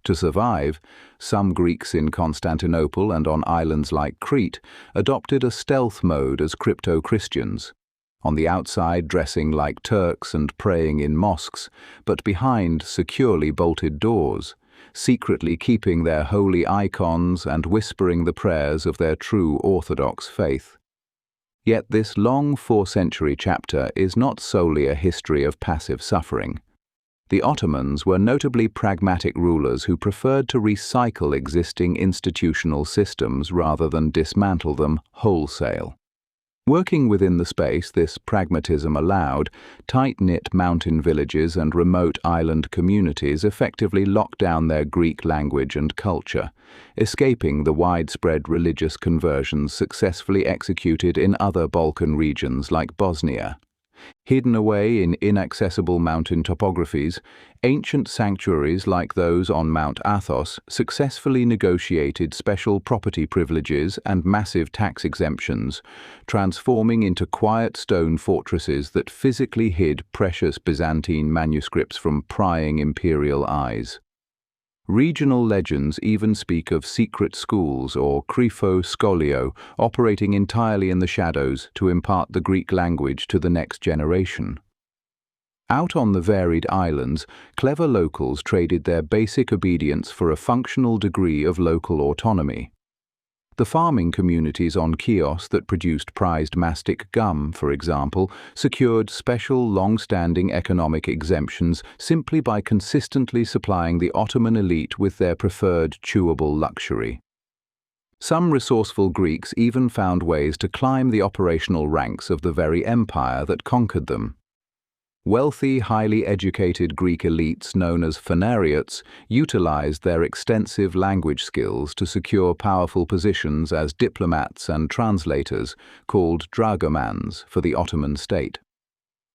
Speaker 1: To survive, some Greeks in Constantinople and on islands like Crete adopted a stealth mode as crypto-Christians, on the outside dressing like Turks and praying in mosques, but behind securely bolted doors, secretly keeping their holy icons and whispering the prayers of their true Orthodox faith. Yet this long 4-century chapter is not solely a history of passive suffering. The Ottomans were notably pragmatic rulers who preferred to recycle existing institutional systems rather than dismantle them wholesale. Working within the space this pragmatism allowed, tight-knit mountain villages and remote island communities effectively locked down their Greek language and culture, escaping the widespread religious conversions successfully executed in other Balkan regions like Bosnia. Hidden away in inaccessible mountain topographies, ancient sanctuaries like those on Mount Athos successfully negotiated special property privileges and massive tax exemptions, transforming into quiet stone fortresses that physically hid precious Byzantine manuscripts from prying imperial eyes. Regional legends even speak of secret schools or Krypho Skolio operating entirely in the shadows to impart the Greek language to the next generation. Out on the varied islands, clever locals traded their basic obedience for a functional degree of local autonomy. The farming communities on Chios that produced prized mastic gum, for example, secured special long-standing economic exemptions simply by consistently supplying the Ottoman elite with their preferred chewable luxury. Some resourceful Greeks even found ways to climb the operational ranks of the very empire that conquered them. Wealthy, highly educated Greek elites known as phanariots utilized their extensive language skills to secure powerful positions as diplomats and translators, called dragomans, for the Ottoman state.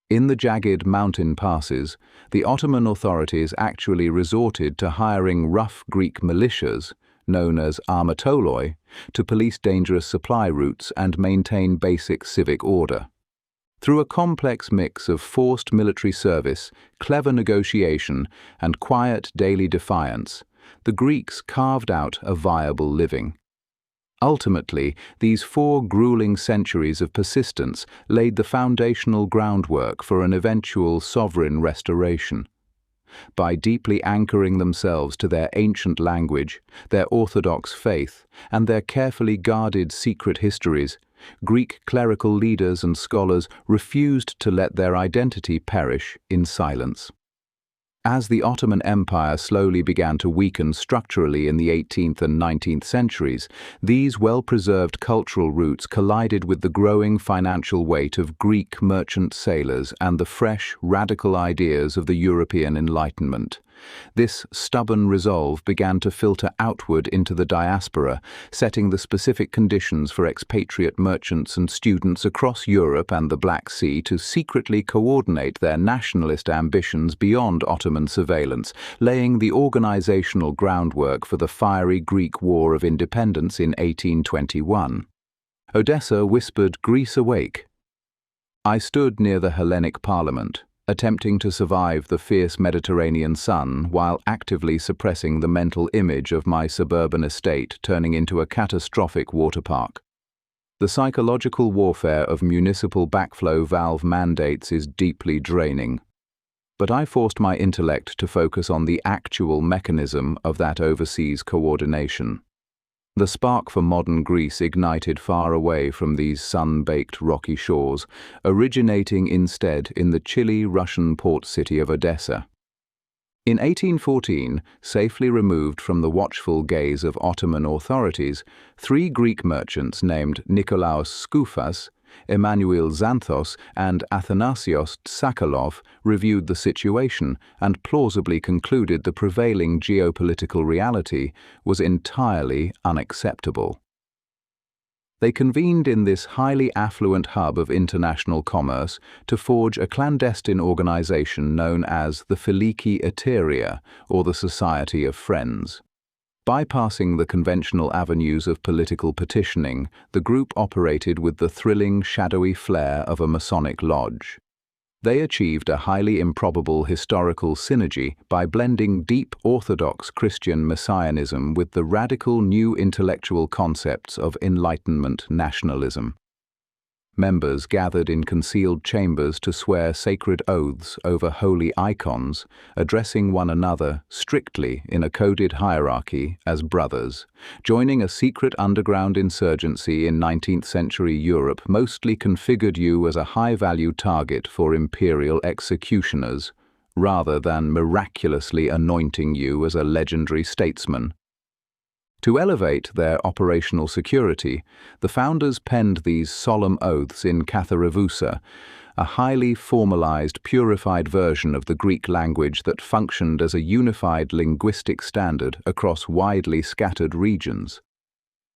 Speaker 1: In the jagged mountain passes, the Ottoman authorities actually resorted to hiring rough Greek militias, known as armatoloi, to police dangerous supply routes and maintain basic civic order. Through a complex mix of forced military service, clever negotiation, and quiet daily defiance, the Greeks carved out a viable living. Ultimately, these 4 grueling centuries of persistence laid the foundational groundwork for an eventual sovereign restoration. By deeply anchoring themselves to their ancient language, their orthodox faith, and their carefully guarded secret histories, Greek clerical leaders and scholars refused to let their identity perish in silence. As the Ottoman Empire slowly began to weaken structurally in the 18th and 19th centuries, these well-preserved cultural roots collided with the growing financial weight of Greek merchant sailors and the fresh, radical ideas of the European Enlightenment. This stubborn resolve began to filter outward into the diaspora, setting the specific conditions for expatriate merchants and students across Europe and the Black Sea to secretly coordinate their nationalist ambitions beyond Ottoman surveillance, laying the organizational groundwork for the fiery Greek War of Independence in 1821. Odessa whispered Greece awake. I stood near the Hellenic Parliament, attempting to survive the fierce Mediterranean sun while actively suppressing the mental image of my suburban estate turning into a catastrophic water park. The psychological warfare of municipal backflow valve mandates is deeply draining. But I forced my intellect to focus on the actual mechanism of that overseas coordination. The spark for modern Greece ignited far away from these sun-baked rocky shores, originating instead in the chilly Russian port city of Odessa. In 1814, safely removed from the watchful gaze of Ottoman authorities, 3 Greek merchants named Nikolaos Skoufas, Emmanuel Xanthos, and Athanasios Tsakalov reviewed the situation and plausibly concluded the prevailing geopolitical reality was entirely unacceptable. They convened in this highly affluent hub of international commerce to forge a clandestine organization known as the Filiki Eteria, or the Society of Friends. Bypassing the conventional avenues of political petitioning, the group operated with the thrilling, shadowy flair of a Masonic lodge. They achieved a highly improbable historical synergy by blending deep Orthodox Christian messianism with the radical new intellectual concepts of Enlightenment nationalism. Members gathered in concealed chambers to swear sacred oaths over holy icons, addressing one another strictly in a coded hierarchy as brothers. Joining a secret underground insurgency in 19th-century Europe mostly configured you as a high-value target for imperial executioners, rather than miraculously anointing you as a legendary statesman. To elevate their operational security, the founders penned these solemn oaths in Katharevousa, a highly formalized, purified version of the Greek language that functioned as a unified linguistic standard across widely scattered regions.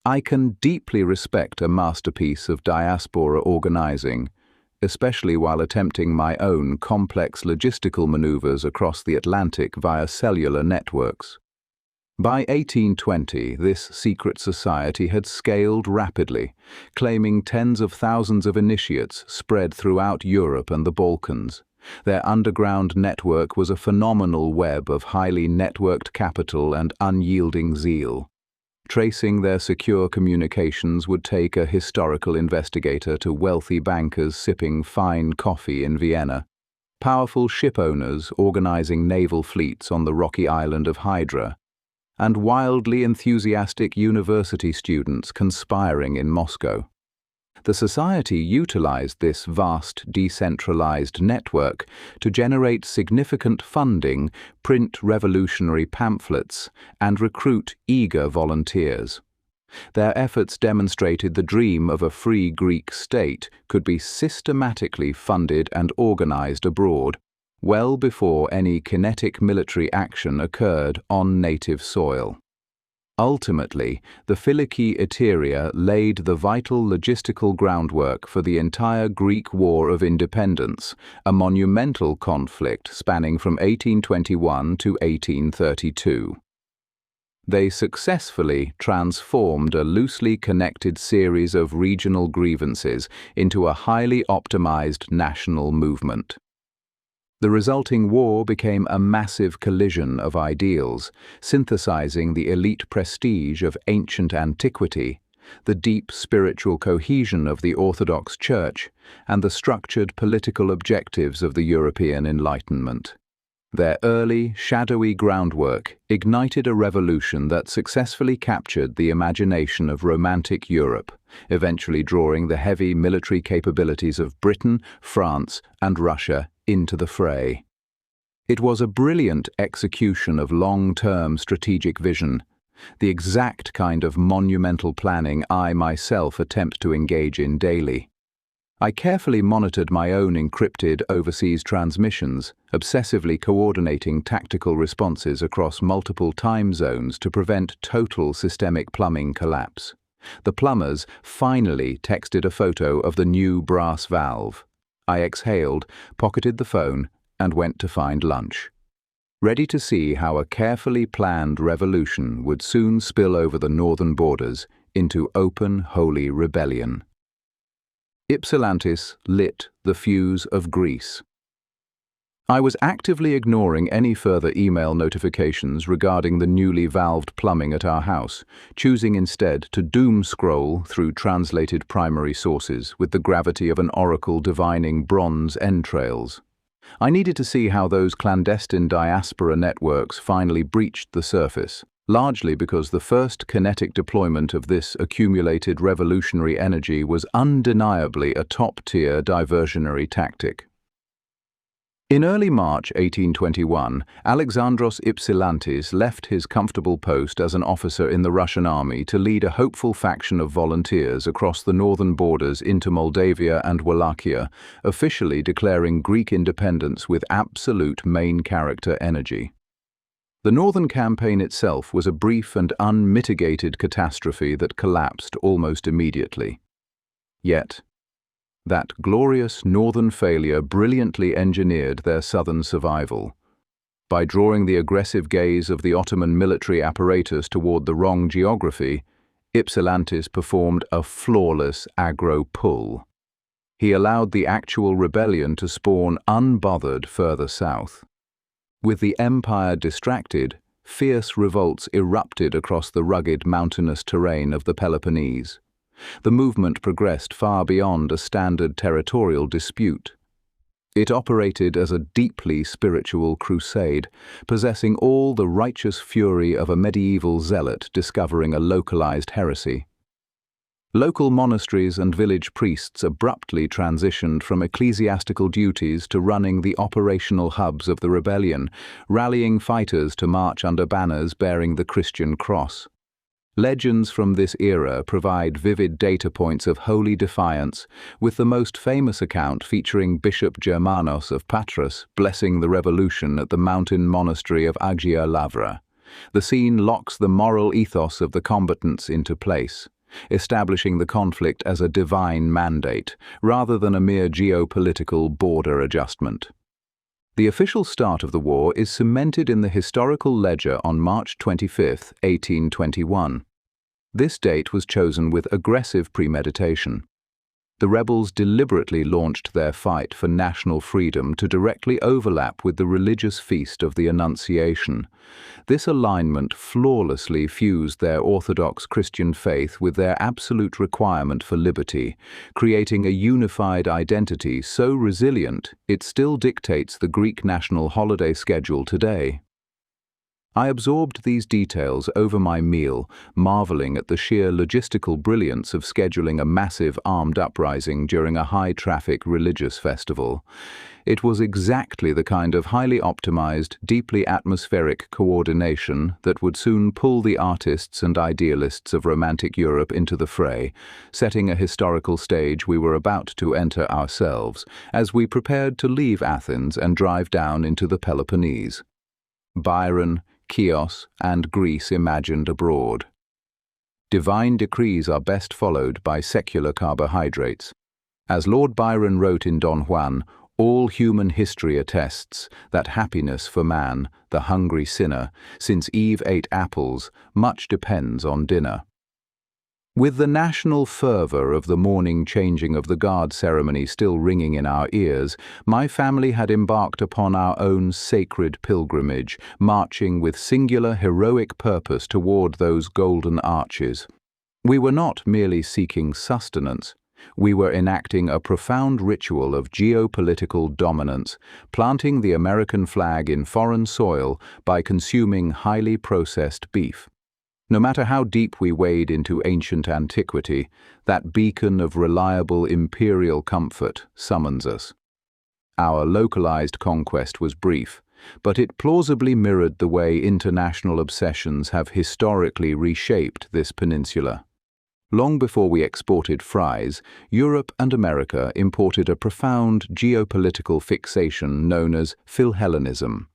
Speaker 1: I can deeply respect a masterpiece of diaspora organizing, especially while attempting my own complex logistical maneuvers across the Atlantic via cellular networks. By 1820, this secret society had scaled rapidly, claiming tens of thousands of initiates spread throughout Europe and the Balkans. Their underground network was a phenomenal web of highly networked capital and unyielding zeal. Tracing their secure communications would take a historical investigator to wealthy bankers sipping fine coffee in Vienna, powerful ship owners organizing naval fleets on the rocky island of Hydra, and wildly enthusiastic university students conspiring in Moscow. The society utilized this vast, decentralized network to generate significant funding, print revolutionary pamphlets, and recruit eager volunteers. Their efforts demonstrated the dream of a free Greek state could be systematically funded and organized abroad, well before any kinetic military action occurred on native soil. Ultimately, the Philiki Eteria laid the vital logistical groundwork for the entire Greek War of Independence, a monumental conflict spanning from 1821 to 1832. They successfully transformed a loosely connected series of regional grievances into a highly optimized national movement. The resulting war became a massive collision of ideals, synthesizing the elite prestige of ancient antiquity, the deep spiritual cohesion of the Orthodox Church, and the structured political objectives of the European Enlightenment. Their early, shadowy groundwork ignited a revolution that successfully captured the imagination of Romantic Europe, eventually drawing the heavy military capabilities of Britain, France, and Russia into the fray. It was a brilliant execution of long-term strategic vision, the exact kind of monumental planning I myself attempt to engage in daily. I carefully monitored my own encrypted overseas transmissions, obsessively coordinating tactical responses across multiple time zones to prevent total systemic plumbing collapse. The plumbers finally texted a photo of the new brass valve. I exhaled, pocketed the phone, and went to find lunch, ready to see how a carefully planned revolution would soon spill over the northern borders into open, holy rebellion. Ypsilantis lit the fuse of Greece. I was actively ignoring any further email notifications regarding the newly valved plumbing at our house, choosing instead to doom scroll through translated primary sources with the gravity of an oracle divining bronze entrails. I needed to see how those clandestine diaspora networks finally breached the surface, largely because the first kinetic deployment of this accumulated revolutionary energy was undeniably a top-tier diversionary tactic. In early March 1821, Alexandros Ypsilantis left his comfortable post as an officer in the Russian army to lead a hopeful faction of volunteers across the northern borders into Moldavia and Wallachia, officially declaring Greek independence with absolute main character energy. The northern campaign itself was a brief and unmitigated catastrophe that collapsed almost immediately. Yet, that glorious northern failure brilliantly engineered their southern survival. By drawing the aggressive gaze of the Ottoman military apparatus toward the wrong geography, Ypsilantis performed a flawless aggro pull. He allowed the actual rebellion to spawn unbothered further south. With the empire distracted, fierce revolts erupted across the rugged mountainous terrain of the Peloponnese. The movement progressed far beyond a standard territorial dispute. It operated as a deeply spiritual crusade, possessing all the righteous fury of a medieval zealot discovering a localized heresy. Local monasteries and village priests abruptly transitioned from ecclesiastical duties to running the operational hubs of the rebellion, rallying fighters to march under banners bearing the Christian cross. Legends from this era provide vivid data points of holy defiance, with the most famous account featuring Bishop Germanos of Patras blessing the revolution at the mountain monastery of Agia Lavra. The scene locks the moral ethos of the combatants into place, establishing the conflict as a divine mandate, rather than a mere geopolitical border adjustment. The official start of the war is cemented in the historical ledger on March 25, 1821. This date was chosen with aggressive premeditation. The rebels deliberately launched their fight for national freedom to directly overlap with the religious feast of the Annunciation. This alignment flawlessly fused their Orthodox Christian faith with their absolute requirement for liberty, creating a unified identity so resilient it still dictates the Greek national holiday schedule today. I absorbed these details over my meal, marveling at the sheer logistical brilliance of scheduling a massive armed uprising during a high-traffic religious festival. It was exactly the kind of highly optimized, deeply atmospheric coordination that would soon pull the artists and idealists of Romantic Europe into the fray, setting a historical stage we were about to enter ourselves as we prepared to leave Athens and drive down into the Peloponnese. Byron, Chios, and Greece imagined abroad. Divine decrees are best followed by secular carbohydrates. As Lord Byron wrote in Don Juan, all human history attests that happiness for man, the hungry sinner, since Eve ate apples, much depends on dinner. With the national fervor of the morning changing of the guard ceremony still ringing in our ears, my family had embarked upon our own sacred pilgrimage, marching with singular heroic purpose toward those golden arches. We were not merely seeking sustenance. We were enacting a profound ritual of geopolitical dominance, planting the American flag in foreign soil by consuming highly processed beef. No matter how deep we wade into ancient antiquity, that beacon of reliable imperial comfort summons us. Our localized conquest was brief, but it plausibly mirrored the way international obsessions have historically reshaped this peninsula. Long before we exported fries, Europe and America imported a profound geopolitical fixation known as Philhellenism.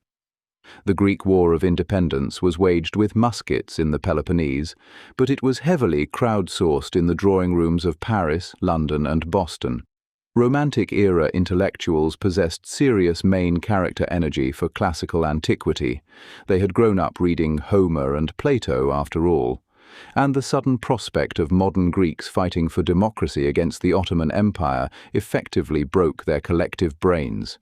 Speaker 1: The Greek War of Independence was waged with muskets in the Peloponnese, but it was heavily crowdsourced in the drawing rooms of Paris, London, and Boston. Romantic-era intellectuals possessed serious main character energy for classical antiquity. They had grown up reading Homer and Plato, after all. And the sudden prospect of modern Greeks fighting for democracy against the Ottoman Empire effectively broke their collective brains.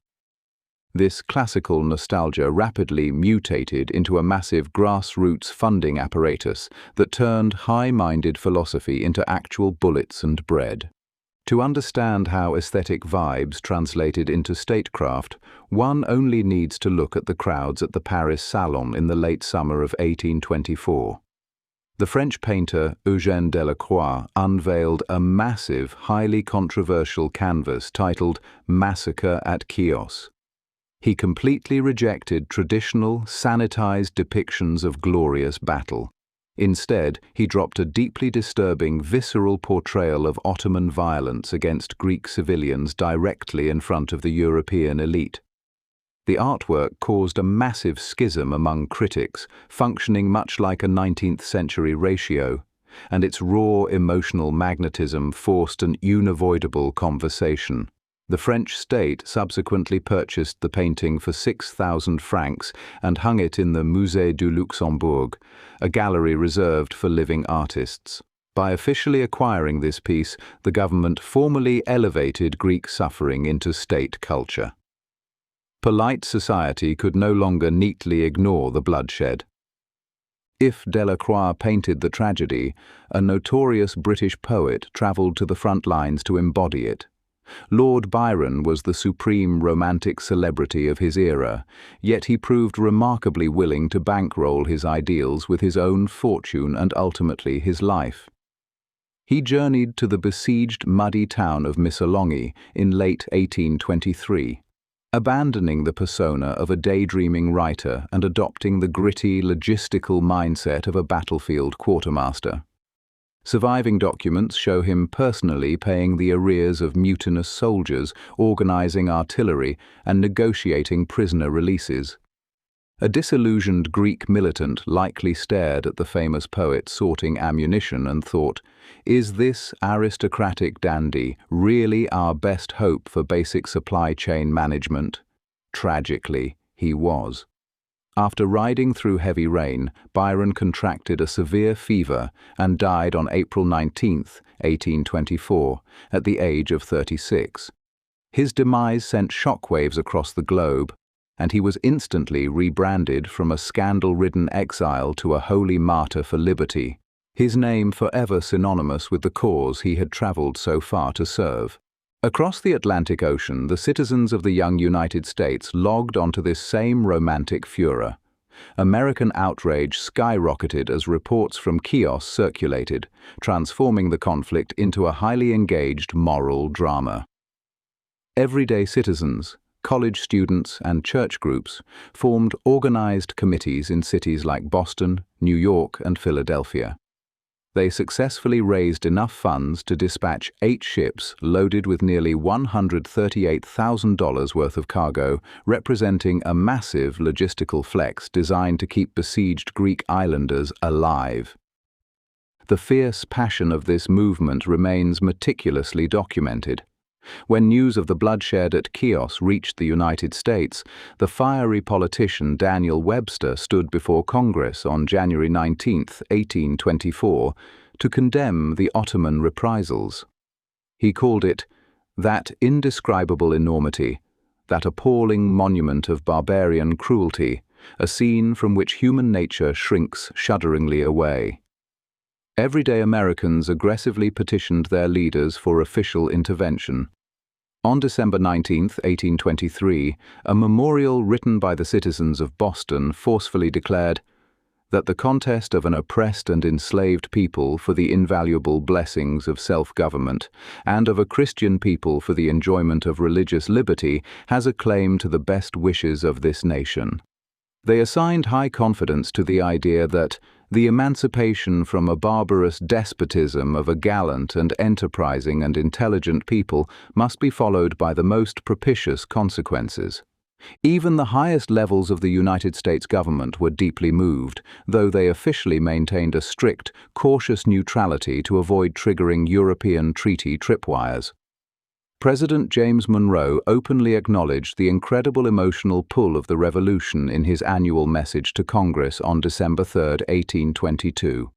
Speaker 1: This classical nostalgia rapidly mutated into a massive grassroots funding apparatus that turned high-minded philosophy into actual bullets and bread. To understand how aesthetic vibes translated into statecraft, one only needs to look at the crowds at the Paris Salon in the late summer of 1824. The French painter Eugène Delacroix unveiled a massive, highly controversial canvas titled Massacre at Chios. He completely rejected traditional, sanitized depictions of glorious battle. Instead, he dropped a deeply disturbing, visceral portrayal of Ottoman violence against Greek civilians directly in front of the European elite. The artwork caused a massive schism among critics, functioning much like a 19th-century ratio, and its raw emotional magnetism forced an unavoidable conversation. The French state subsequently purchased the painting for 6,000 francs and hung it in the Musée du Luxembourg, a gallery reserved for living artists. By officially acquiring this piece, the government formally elevated Greek suffering into state culture. Polite society could no longer neatly ignore the bloodshed. If Delacroix painted the tragedy, a notorious British poet travelled to the front lines to embody it. Lord Byron was the supreme romantic celebrity of his era, yet he proved remarkably willing to bankroll his ideals with his own fortune and ultimately his life. He journeyed to the besieged muddy town of Missolonghi in late 1823, abandoning the persona of a daydreaming writer and adopting the gritty, logistical mindset of a battlefield quartermaster. Surviving documents show him personally paying the arrears of mutinous soldiers, organizing artillery, and negotiating prisoner releases. A disillusioned Greek militant likely stared at the famous poet sorting ammunition and thought, "Is this aristocratic dandy really our best hope for basic supply chain management?" Tragically, he was. After riding through heavy rain, Byron contracted a severe fever and died on April 19, 1824, at the age of 36. His demise sent shockwaves across the globe, and he was instantly rebranded from a scandal-ridden exile to a holy martyr for liberty, his name forever synonymous with the cause he had traveled so far to serve. Across the Atlantic Ocean, the citizens of the young United States logged onto this same romantic furor. American outrage skyrocketed as reports from Chios circulated, transforming the conflict into a highly engaged moral drama. Everyday citizens, college students, and church groups formed organized committees in cities like Boston, New York, and Philadelphia. They successfully raised enough funds to dispatch 8 ships loaded with nearly $138,000 worth of cargo, representing a massive logistical flex designed to keep besieged Greek islanders alive. The fierce passion of this movement remains meticulously documented. When news of the bloodshed at Chios reached the United States, the fiery politician Daniel Webster stood before Congress on January 19, 1824, to condemn the Ottoman reprisals. He called it that indescribable enormity, that appalling monument of barbarian cruelty, a scene from which human nature shrinks shudderingly away. Everyday Americans aggressively petitioned their leaders for official intervention. On December 19, 1823, a memorial written by the citizens of Boston forcefully declared that the contest of an oppressed and enslaved people for the invaluable blessings of self-government and of a Christian people for the enjoyment of religious liberty has a claim to the best wishes of this nation. They assigned high confidence to the idea that the emancipation from a barbarous despotism of a gallant and enterprising and intelligent people must be followed by the most propitious consequences. Even the highest levels of the United States government were deeply moved, though they officially maintained a strict, cautious neutrality to avoid triggering European treaty tripwires. President James Monroe openly acknowledged the incredible emotional pull of the revolution in his annual message to Congress on December 3, 1822.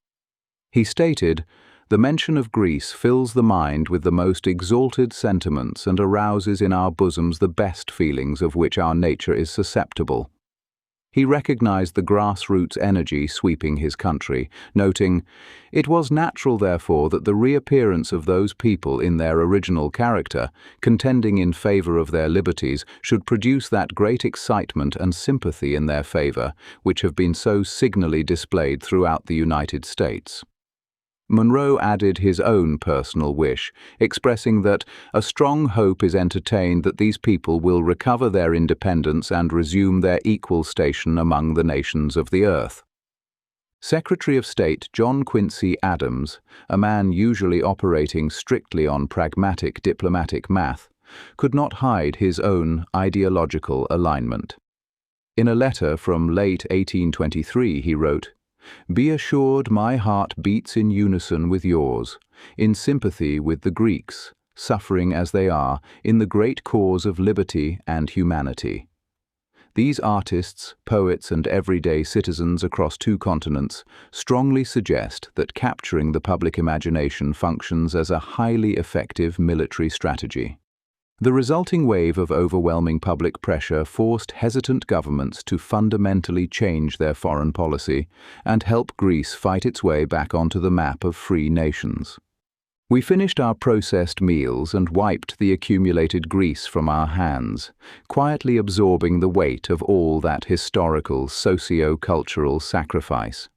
Speaker 1: He stated, "The mention of Greece fills the mind with the most exalted sentiments and arouses in our bosoms the best feelings of which our nature is susceptible." He recognized the grassroots energy sweeping his country, noting, "It was natural, therefore, that the reappearance of those people in their original character, contending in favor of their liberties, should produce that great excitement and sympathy in their favor, which have been so signally displayed throughout the United States." Monroe added his own personal wish, expressing that a strong hope is entertained that these people will recover their independence and resume their equal station among the nations of the earth. Secretary of State John Quincy Adams, a man usually operating strictly on pragmatic diplomatic math, could not hide his own ideological alignment. In a letter from late 1823 he wrote, "Be assured my heart beats in unison with yours, in sympathy with the Greeks, suffering as they are, in the great cause of liberty and humanity." These artists, poets, and everyday citizens across 2 continents strongly suggest that capturing the public imagination functions as a highly effective military strategy. The resulting wave of overwhelming public pressure forced hesitant governments to fundamentally change their foreign policy and help Greece fight its way back onto the map of free nations. We finished our processed meals and wiped the accumulated grease from our hands, quietly absorbing the weight of all that historical, socio-cultural sacrifice.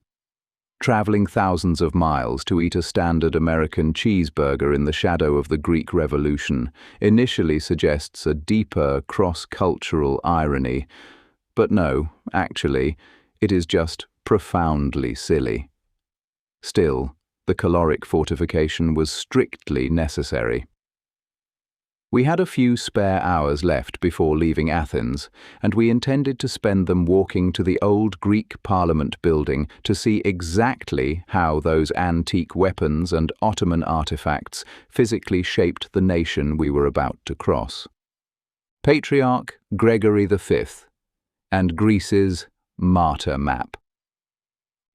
Speaker 1: Traveling thousands of miles to eat a standard American cheeseburger in the shadow of the Greek Revolution initially suggests a deeper cross-cultural irony, but no, actually, it is just profoundly silly. Still, the caloric fortification was strictly necessary. We had a few spare hours left before leaving Athens, and we intended to spend them walking to the old Greek Parliament building to see exactly how those antique weapons and Ottoman artifacts physically shaped the nation we were about to cross. Patriarch Gregory V and Greece's martyr map.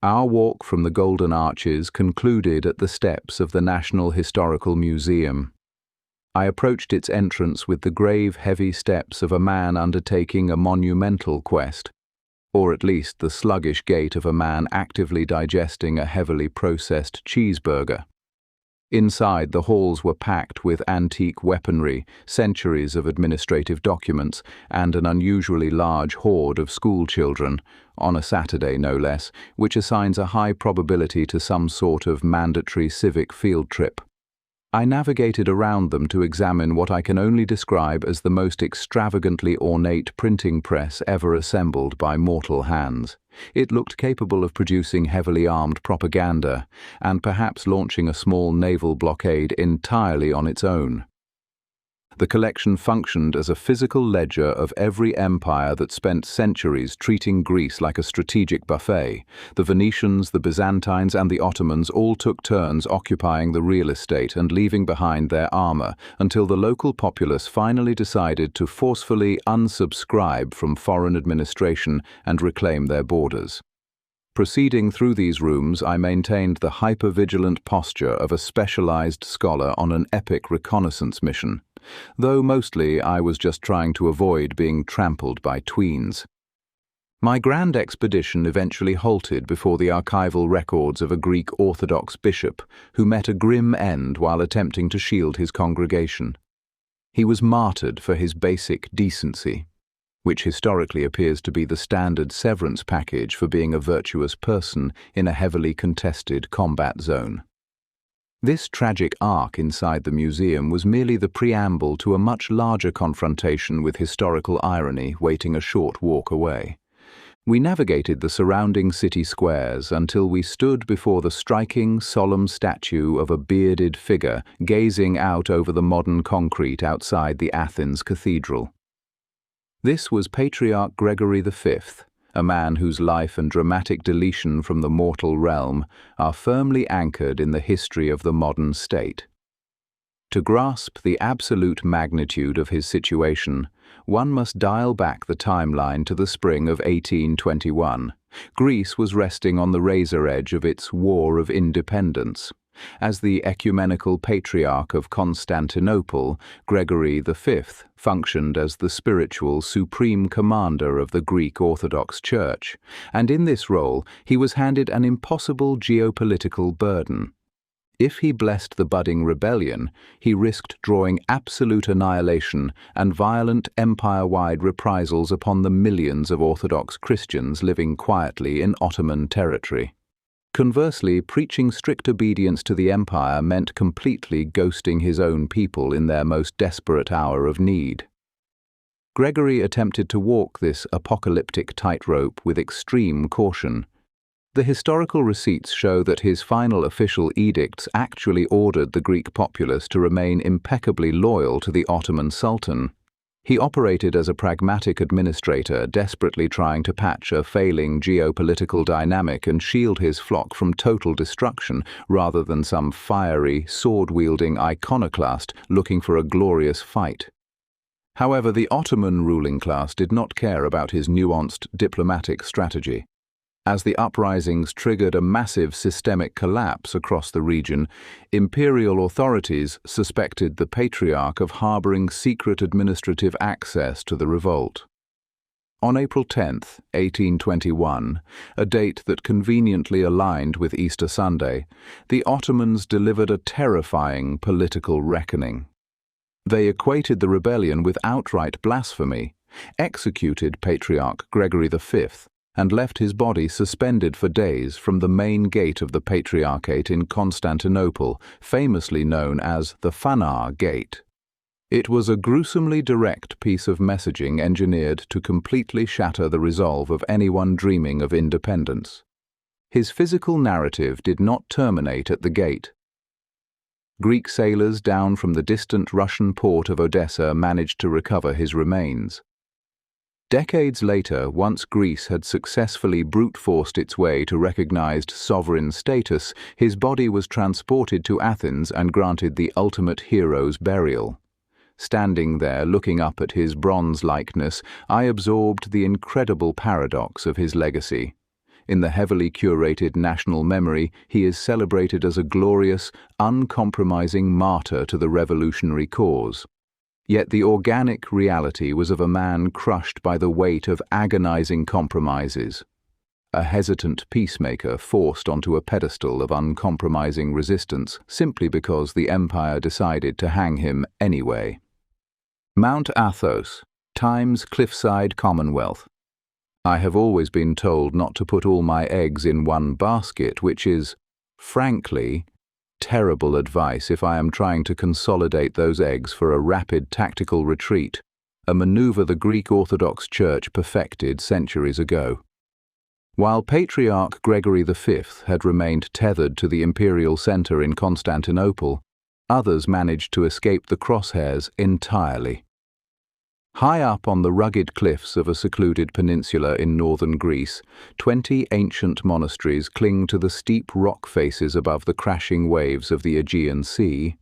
Speaker 1: Our walk from the Golden Arches concluded at the steps of the National Historical Museum. I approached its entrance with the grave, heavy steps of a man undertaking a monumental quest, or at least the sluggish gait of a man actively digesting a heavily processed cheeseburger. Inside, the halls were packed with antique weaponry, centuries of administrative documents, and an unusually large horde of school children, on a Saturday no less, which assigns a high probability to some sort of mandatory civic field trip. I navigated around them to examine what I can only describe as the most extravagantly ornate printing press ever assembled by mortal hands. It looked capable of producing heavily armed propaganda, and perhaps launching a small naval blockade entirely on its own. The collection functioned as a physical ledger of every empire that spent centuries treating Greece like a strategic buffet. The Venetians, the Byzantines, and the Ottomans all took turns occupying the real estate and leaving behind their armor, until the local populace finally decided to forcefully unsubscribe from foreign administration and reclaim their borders. Proceeding through these rooms, I maintained the hyper-vigilant posture of a specialized scholar on an epic reconnaissance mission, though mostly I was just trying to avoid being trampled by tweens. My grand expedition eventually halted before the archival records of a Greek Orthodox bishop who met a grim end while attempting to shield his congregation. He was martyred for his basic decency, which historically appears to be the standard severance package for being a virtuous person in a heavily contested combat zone. This tragic arc inside the museum was merely the preamble to a much larger confrontation with historical irony waiting a short walk away. We navigated the surrounding city squares until we stood before the striking, solemn statue of a bearded figure gazing out over the modern concrete outside the Athens cathedral. This was Patriarch Gregory V, a man whose life and dramatic deletion from the mortal realm are firmly anchored in the history of the modern state. To grasp the absolute magnitude of his situation, one must dial back the timeline to the spring of 1821. Greece was resting on the razor edge of its War of Independence. As the ecumenical patriarch of Constantinople, Gregory V functioned as the spiritual supreme commander of the Greek Orthodox Church, and in this role he was handed an impossible geopolitical burden. If he blessed the budding rebellion, he risked drawing absolute annihilation and violent empire-wide reprisals upon the millions of Orthodox Christians living quietly in Ottoman territory. Conversely, preaching strict obedience to the empire meant completely ghosting his own people in their most desperate hour of need. Gregory attempted to walk this apocalyptic tightrope with extreme caution. The historical receipts show that his final official edicts actually ordered the Greek populace to remain impeccably loyal to the Ottoman Sultan. He operated as a pragmatic administrator, desperately trying to patch a failing geopolitical dynamic and shield his flock from total destruction, rather than some fiery, sword-wielding iconoclast looking for a glorious fight. However, the Ottoman ruling class did not care about his nuanced diplomatic strategy. As the uprisings triggered a massive systemic collapse across the region, imperial authorities suspected the Patriarch of harboring secret administrative access to the revolt. On April 10, 1821, a date that conveniently aligned with Easter Sunday, the Ottomans delivered a terrifying political reckoning. They equated the rebellion with outright blasphemy, executed Patriarch Gregory V, and left his body suspended for days from the main gate of the Patriarchate in Constantinople, famously known as the Phanar Gate. It was a gruesomely direct piece of messaging engineered to completely shatter the resolve of anyone dreaming of independence. His physical narrative did not terminate at the gate. Greek sailors down from the distant Russian port of Odessa managed to recover his remains. Decades later, once Greece had successfully brute-forced its way to recognized sovereign status, his body was transported to Athens and granted the ultimate hero's burial. Standing there, looking up at his bronze likeness, I absorbed the incredible paradox of his legacy. In the heavily curated national memory, he is celebrated as a glorious, uncompromising martyr to the revolutionary cause. Yet the organic reality was of a man crushed by the weight of agonizing compromises. a hesitant peacemaker forced onto a pedestal of uncompromising resistance simply because the empire decided to hang him anyway. Mount Athos, Times Cliffside Commonwealth. I have always been told not to put all my eggs in one basket, which is, frankly, terrible advice if I am trying to consolidate those eggs for a rapid tactical retreat, a maneuver the Greek Orthodox Church perfected centuries ago. While Patriarch Gregory V had remained tethered to the imperial center in Constantinople, others managed to escape the crosshairs entirely. High up on the rugged cliffs of a secluded peninsula in northern Greece, 20 ancient monasteries cling to the steep rock faces above the crashing waves of the Aegean Sea.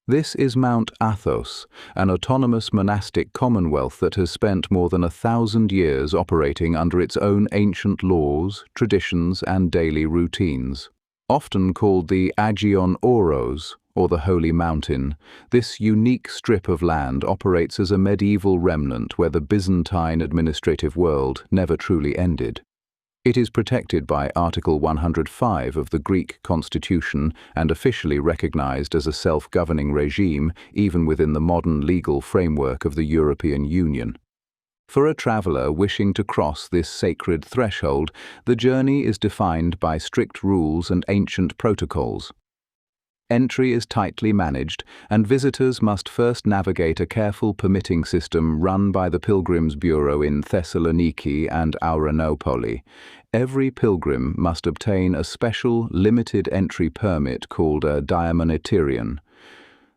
Speaker 1: This is Mount Athos, an autonomous monastic commonwealth that has spent more than 1,000 years operating under its own ancient laws, traditions, and daily routines. Often called the Agion Oros, or the Holy Mountain, this unique strip of land operates as a medieval remnant where the Byzantine administrative world never truly ended. It is protected by Article 105 of the Greek Constitution and officially recognized as a self-governing regime even within the modern legal framework of the European Union. For a traveler wishing to cross this sacred threshold, the journey is defined by strict rules and ancient protocols. Entry is tightly managed, and visitors must first navigate a careful permitting system run by the Pilgrims Bureau in Thessaloniki and Auranoupoli. Every pilgrim must obtain a special limited entry permit called a diamanitirion.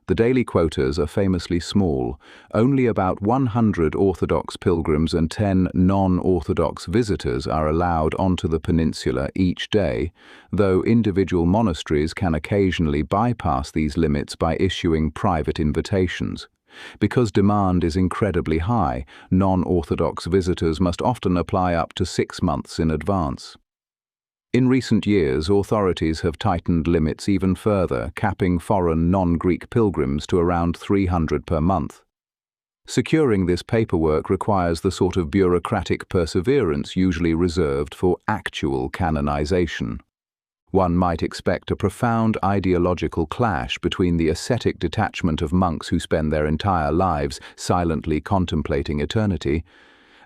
Speaker 1: The daily quotas are famously small. Only about 100 Orthodox pilgrims and 10 non-Orthodox visitors are allowed onto the peninsula each day, though individual monasteries can occasionally bypass these limits by issuing private invitations. Because demand is incredibly high, non-Orthodox visitors must often apply up to 6 months in advance. In recent years, authorities have tightened limits even further, capping foreign non-Greek pilgrims to around 300 per month. Securing this paperwork requires the sort of bureaucratic perseverance usually reserved for actual canonization. One might expect a profound ideological clash between the ascetic detachment of monks who spend their entire lives silently contemplating eternity,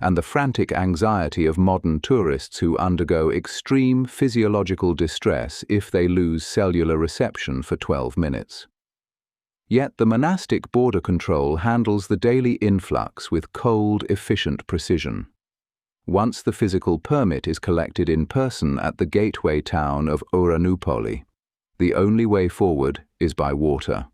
Speaker 1: and the frantic anxiety of modern tourists who undergo extreme physiological distress if they lose cellular reception for 12 minutes. Yet the monastic border control handles the daily influx with cold, efficient precision. Once the physical permit is collected in person at the gateway town of Auranoupoli, the only way forward is by water.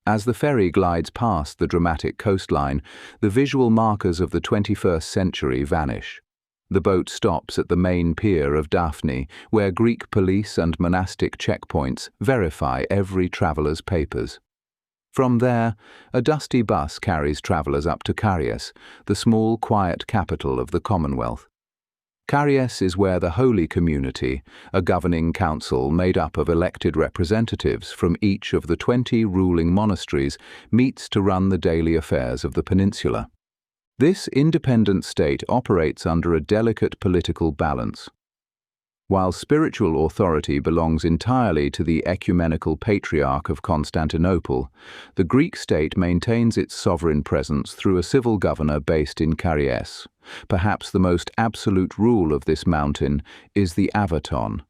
Speaker 1: As the ferry glides past the dramatic coastline, the visual markers of the 21st century vanish. The boat stops at the main pier of Daphne, where Greek police and monastic checkpoints verify every traveler's papers. From there, a dusty bus carries travelers up to Karius, the small, quiet capital of the Commonwealth. Karius is where the Holy Community, a governing council made up of elected representatives from each of the 20 ruling monasteries, meets to run the daily affairs of the peninsula. This independent state operates under a delicate political balance. While spiritual authority belongs entirely to the ecumenical patriarch of Constantinople, the Greek state maintains its sovereign presence through a civil governor based in Karius. Perhaps the most absolute rule of this mountain is the avaton.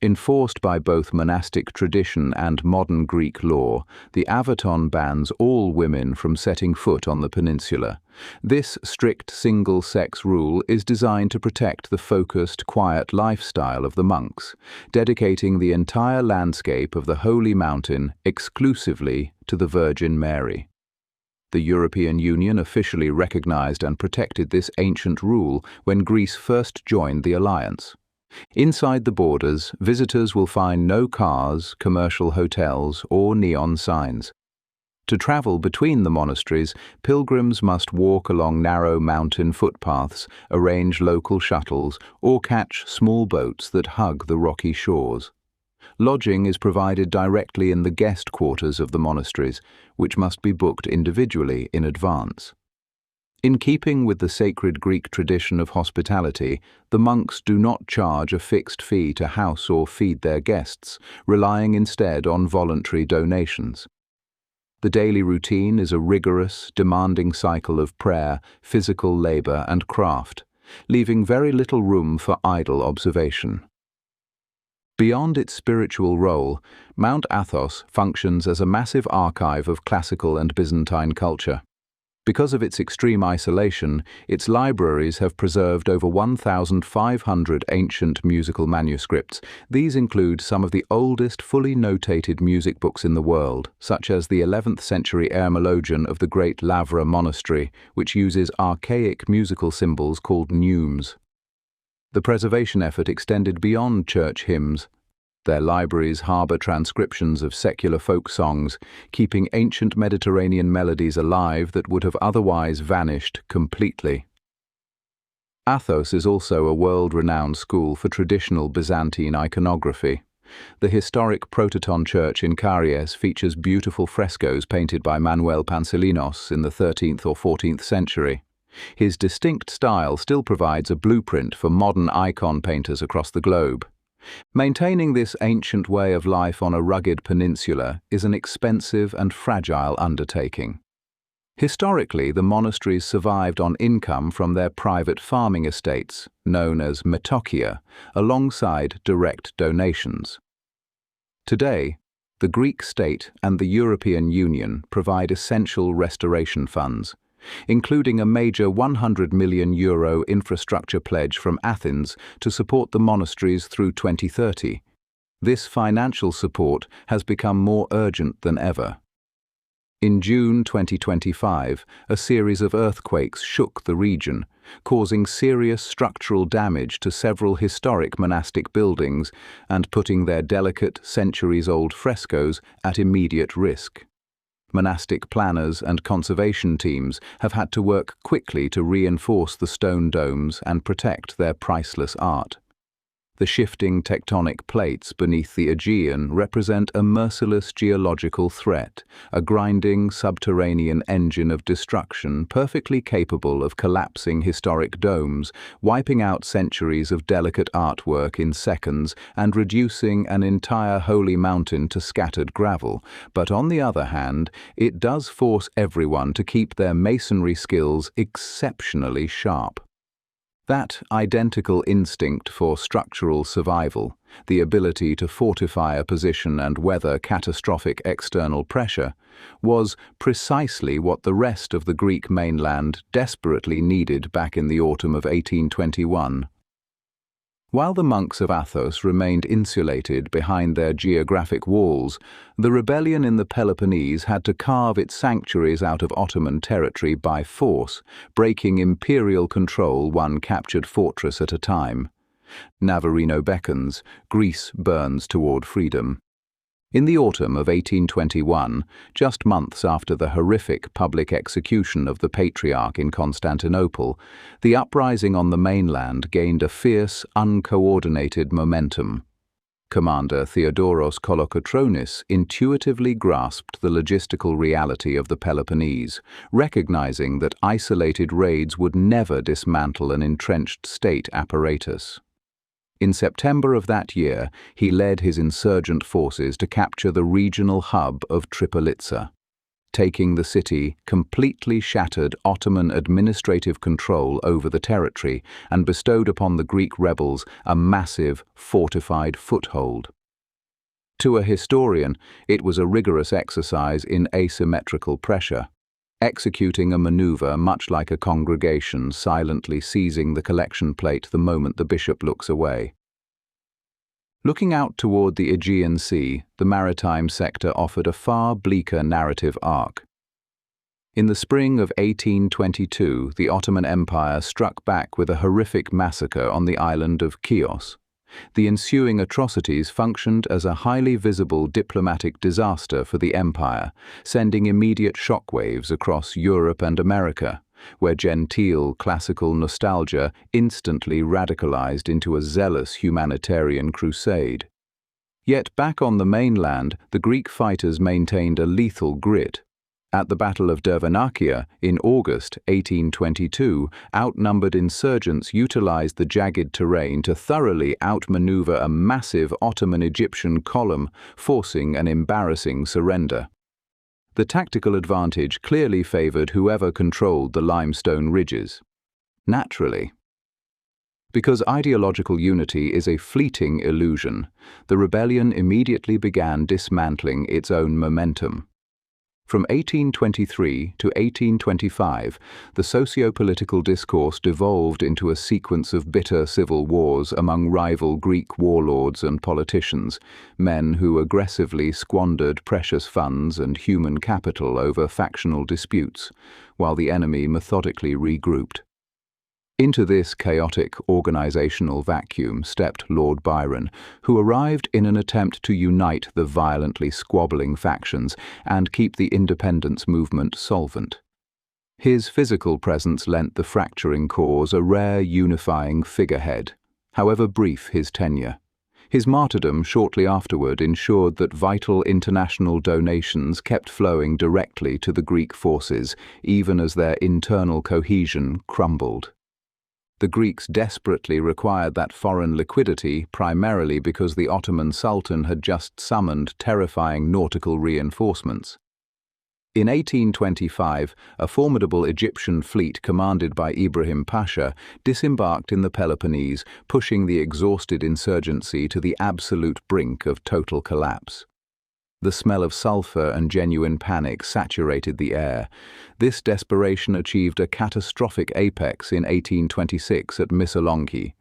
Speaker 1: Enforced by both monastic tradition and modern Greek law, the avaton bans all women from setting foot on the peninsula. This strict single-sex rule is designed to protect the focused, quiet lifestyle of the monks, dedicating the entire landscape of the Holy Mountain exclusively to the Virgin Mary. The European Union officially recognized and protected this ancient rule when Greece first joined the alliance. Inside the borders, visitors will find no cars, commercial hotels, or neon signs. To travel between the monasteries, pilgrims must walk along narrow mountain footpaths, arrange local shuttles, or catch small boats that hug the rocky shores. Lodging is provided directly in the guest quarters of the monasteries, which must be booked individually in advance. In keeping with the sacred Greek tradition of hospitality, the monks do not charge a fixed fee to house or feed their guests, relying instead on voluntary donations. The daily routine is a rigorous, demanding cycle of prayer, physical labor, and craft, leaving very little room for idle observation. Beyond its spiritual role, Mount Athos functions as a massive archive of classical and Byzantine culture. Because of its extreme isolation, its libraries have preserved over 1,500 ancient musical manuscripts. These include some of the oldest fully notated music books in the world, such as the 11th century Hermologion of the Great Lavra Monastery, which uses archaic musical symbols called neumes. The preservation effort extended beyond church hymns. Their libraries harbor transcriptions of secular folk songs, keeping ancient Mediterranean melodies alive that would have otherwise vanished completely. Athos is also a world-renowned school for traditional Byzantine iconography. The historic Prototon Church in Karies features beautiful frescoes painted by Manuel Panselinos in the 13th or 14th century. His distinct style still provides a blueprint for modern icon painters across the globe. Maintaining this ancient way of life on a rugged peninsula is an expensive and fragile undertaking. Historically, the monasteries survived on income from their private farming estates, known as metochia, alongside direct donations. Today, the Greek state and the European Union provide essential restoration funds, including a major €100 million infrastructure pledge from Athens to support the monasteries through 2030. This financial support has become more urgent than ever. In June 2025, a series of earthquakes shook the region, causing serious structural damage to several historic monastic buildings and putting their delicate, centuries-old frescoes at immediate risk. Monastic planners and conservation teams have had to work quickly to reinforce the stone domes and protect their priceless art. The shifting tectonic plates beneath the Aegean represent a merciless geological threat, a grinding subterranean engine of destruction perfectly capable of collapsing historic domes, wiping out centuries of delicate artwork in seconds and reducing an entire holy mountain to scattered gravel. But on the other hand, it does force everyone to keep their masonry skills exceptionally sharp. That identical instinct for structural survival, the ability to fortify a position and weather catastrophic external pressure, was precisely what the rest of the Greek mainland desperately needed back in the autumn of 1821. While the monks of Athos remained insulated behind their geographic walls, the rebellion in the Peloponnese had to carve its sanctuaries out of Ottoman territory by force, breaking imperial control one captured fortress at a time. Navarino beckons, Greece burns toward freedom. In the autumn of 1821, just months after the horrific public execution of the Patriarch in Constantinople, the uprising on the mainland gained a fierce, uncoordinated momentum. Commander Theodoros Kolokotronis intuitively grasped the logistical reality of the Peloponnese, recognizing that isolated raids would never dismantle an entrenched state apparatus. In September of that year, he led his insurgent forces to capture the regional hub of Tripolitsa. Taking the city, completely shattered Ottoman administrative control over the territory and bestowed upon the Greek rebels a massive, fortified foothold. To a historian, it was a rigorous exercise in asymmetrical pressure, executing a maneuver much like a congregation silently seizing the collection plate the moment the bishop looks away. Looking out toward the Aegean Sea, the maritime sector offered a far bleaker narrative arc. In the spring of 1822, the Ottoman Empire struck back with a horrific massacre on the island of Chios. The ensuing atrocities functioned as a highly visible diplomatic disaster for the empire, sending immediate shockwaves across Europe and America, where genteel classical nostalgia instantly radicalized into a zealous humanitarian crusade. Yet back on the mainland, the Greek fighters maintained a lethal grit. At the Battle of Dervenakia in August 1822, outnumbered insurgents utilized the jagged terrain to thoroughly outmaneuver a massive Ottoman Egyptian column, forcing an embarrassing surrender. The tactical advantage clearly favored whoever controlled the limestone ridges. Naturally. Because ideological unity is a fleeting illusion, the rebellion immediately began dismantling its own momentum. From 1823 to 1825, the socio-political discourse devolved into a sequence of bitter civil wars among rival Greek warlords and politicians, men who aggressively squandered precious funds and human capital over factional disputes, while the enemy methodically regrouped. Into this chaotic organizational vacuum stepped Lord Byron, who arrived in an attempt to unite the violently squabbling factions and keep the independence movement solvent. His physical presence lent the fracturing cause a rare unifying figurehead, however brief his tenure. His martyrdom shortly afterward ensured that vital international donations kept flowing directly to the Greek forces, even as their internal cohesion crumbled. The Greeks desperately required that foreign liquidity, primarily because the Ottoman Sultan had just summoned terrifying nautical reinforcements. In 1825, a formidable Egyptian fleet commanded by Ibrahim Pasha disembarked in the Peloponnese, pushing the exhausted insurgency to the absolute brink of total collapse. The smell of sulfur and genuine panic saturated the air. This desperation achieved a catastrophic apex in 1826 at Missolonghi.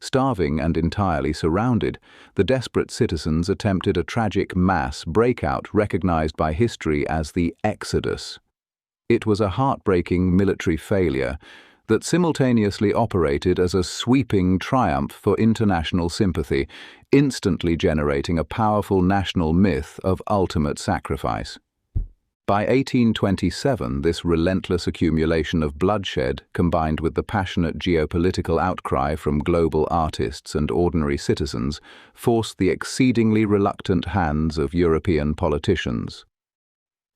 Speaker 1: Starving and entirely surrounded, the desperate citizens attempted a tragic mass breakout recognized by history as the Exodus. It was a heartbreaking military failure that simultaneously operated as a sweeping triumph for international sympathy, instantly generating a powerful national myth of ultimate sacrifice. By 1827, this relentless accumulation of bloodshed, combined with the passionate geopolitical outcry from global artists and ordinary citizens, forced the exceedingly reluctant hands of European politicians.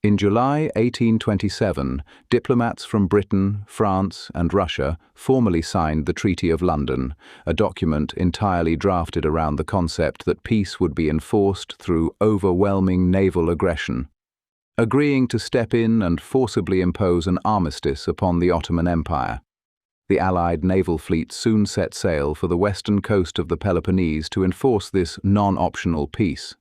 Speaker 1: In July 1827, diplomats from Britain, France, and Russia formally signed the Treaty of London, a document entirely drafted around the concept that peace would be enforced through overwhelming naval aggression, agreeing to step in and forcibly impose an armistice upon the Ottoman Empire. The Allied naval fleet soon set sail for the western coast of the Peloponnese to enforce this non-optional peace.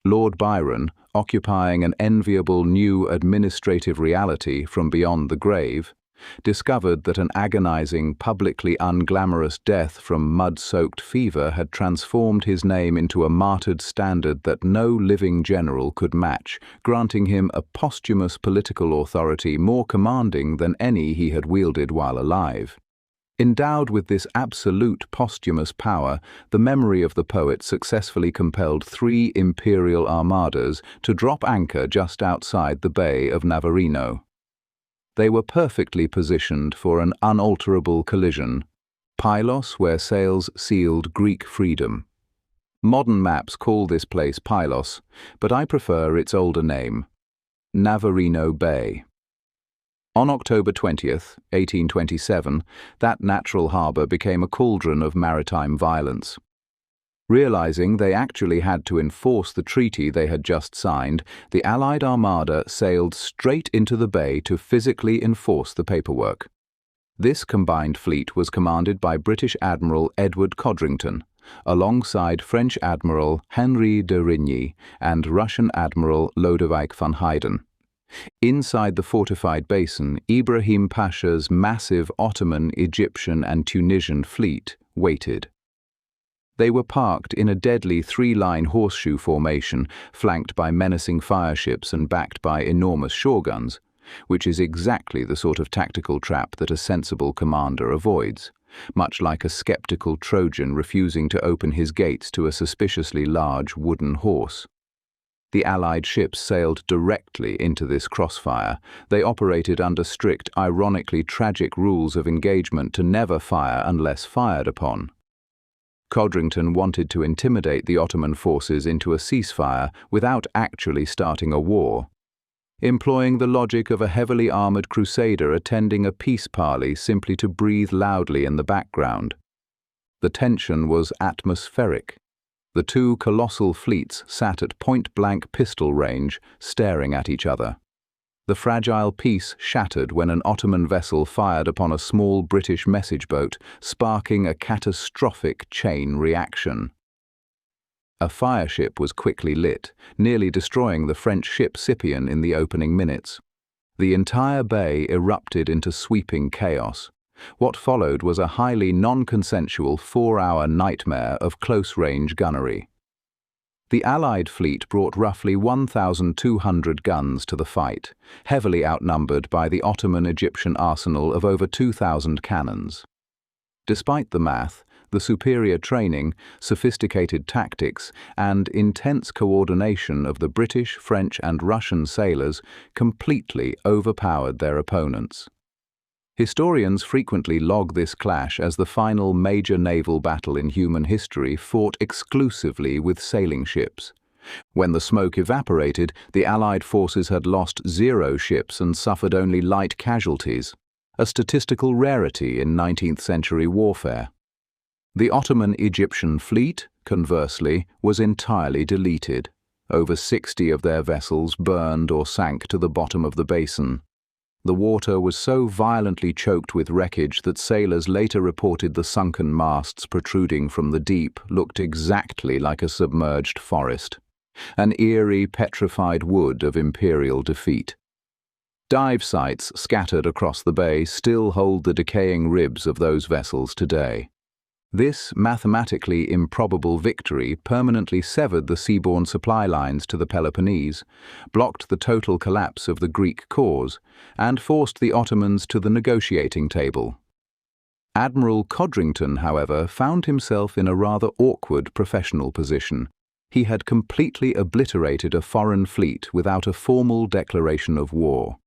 Speaker 1: Lord Byron, occupying an enviable new administrative reality from beyond the grave, discovered that an agonizing, publicly unglamorous death from mud-soaked fever had transformed his name into a martyred standard that no living general could match, granting him a posthumous political authority more commanding than any he had wielded while alive. Endowed with this absolute posthumous power, the memory of the poet successfully compelled 3 imperial armadas to drop anchor just outside the Bay of Navarino. They were perfectly positioned for an unalterable collision. Pylos, where sails sealed Greek freedom. Modern maps call this place Pylos, but I prefer its older name, Navarino Bay. On October 20th, 1827, that natural harbour became a cauldron of maritime violence. Realizing they actually had to enforce the treaty they had just signed, the Allied Armada sailed straight into the bay to physically enforce the paperwork. This combined fleet was commanded by British Admiral Edward Codrington, alongside French Admiral Henri de Rigny and Russian Admiral Lodewijk van Heyden. Inside the fortified basin, Ibrahim Pasha's massive Ottoman, Egyptian, and Tunisian fleet waited. They were parked in a deadly 3-line horseshoe formation, flanked by menacing fireships and backed by enormous shore guns, which is exactly the sort of tactical trap that a sensible commander avoids, much like a skeptical Trojan refusing to open his gates to a suspiciously large wooden horse. The Allied ships sailed directly into this crossfire. They operated under strict, ironically tragic rules of engagement to never fire unless fired upon. Codrington wanted to intimidate the Ottoman forces into a ceasefire without actually starting a war. employing the logic of a heavily armored crusader attending a peace parley simply to breathe loudly in the background. The tension was atmospheric. The two colossal fleets sat at point-blank pistol range, staring at each other. The fragile peace shattered when an Ottoman vessel fired upon a small British message boat, sparking a catastrophic chain reaction. A fireship was quickly lit, nearly destroying the French ship Scipion in the opening minutes. The entire bay erupted into sweeping chaos. What followed was a highly non-consensual 4-hour nightmare of close-range gunnery. The Allied fleet brought roughly 1,200 guns to the fight, heavily outnumbered by the Ottoman-Egyptian arsenal of over 2,000 cannons. Despite the math, the superior training, sophisticated tactics, and intense coordination of the British, French, and Russian sailors completely overpowered their opponents. Historians frequently log this clash as the final major naval battle in human history fought exclusively with sailing ships. When the smoke evaporated, the Allied forces had lost 0 ships and suffered only light casualties, a statistical rarity in 19th-century warfare. The Ottoman-Egyptian fleet, conversely, was entirely deleted. Over 60 of their vessels burned or sank to the bottom of the basin. The water was so violently choked with wreckage that sailors later reported the sunken masts protruding from the deep looked exactly like a submerged forest, an eerie, petrified wood of imperial defeat. Dive sites scattered across the bay still hold the decaying ribs of those vessels today. This mathematically improbable victory permanently severed the seaborne supply lines to the Peloponnese, blocked the total collapse of the Greek cause, and forced the Ottomans to the negotiating table. Admiral Codrington, however, found himself in a rather awkward professional position. He had completely obliterated a foreign fleet without a formal declaration of war.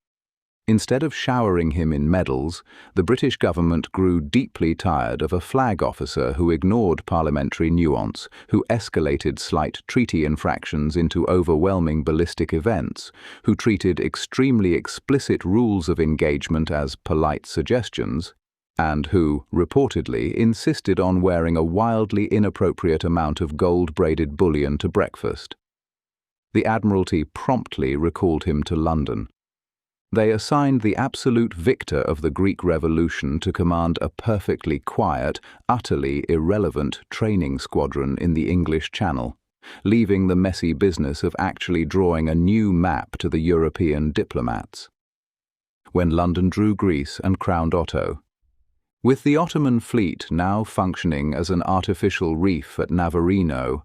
Speaker 1: Instead of showering him in medals, the British government grew deeply tired of a flag officer who ignored parliamentary nuance, who escalated slight treaty infractions into overwhelming ballistic events, who treated extremely explicit rules of engagement as polite suggestions, and who, reportedly, insisted on wearing a wildly inappropriate amount of gold-braided bullion to breakfast. The Admiralty promptly recalled him to London. They assigned the absolute victor of the Greek Revolution to command a perfectly quiet, utterly irrelevant training squadron in the English Channel, leaving the messy business of actually drawing a new map to the European diplomats. When London drew Greece and crowned Otto. With the Ottoman fleet now functioning as an artificial reef at Navarino,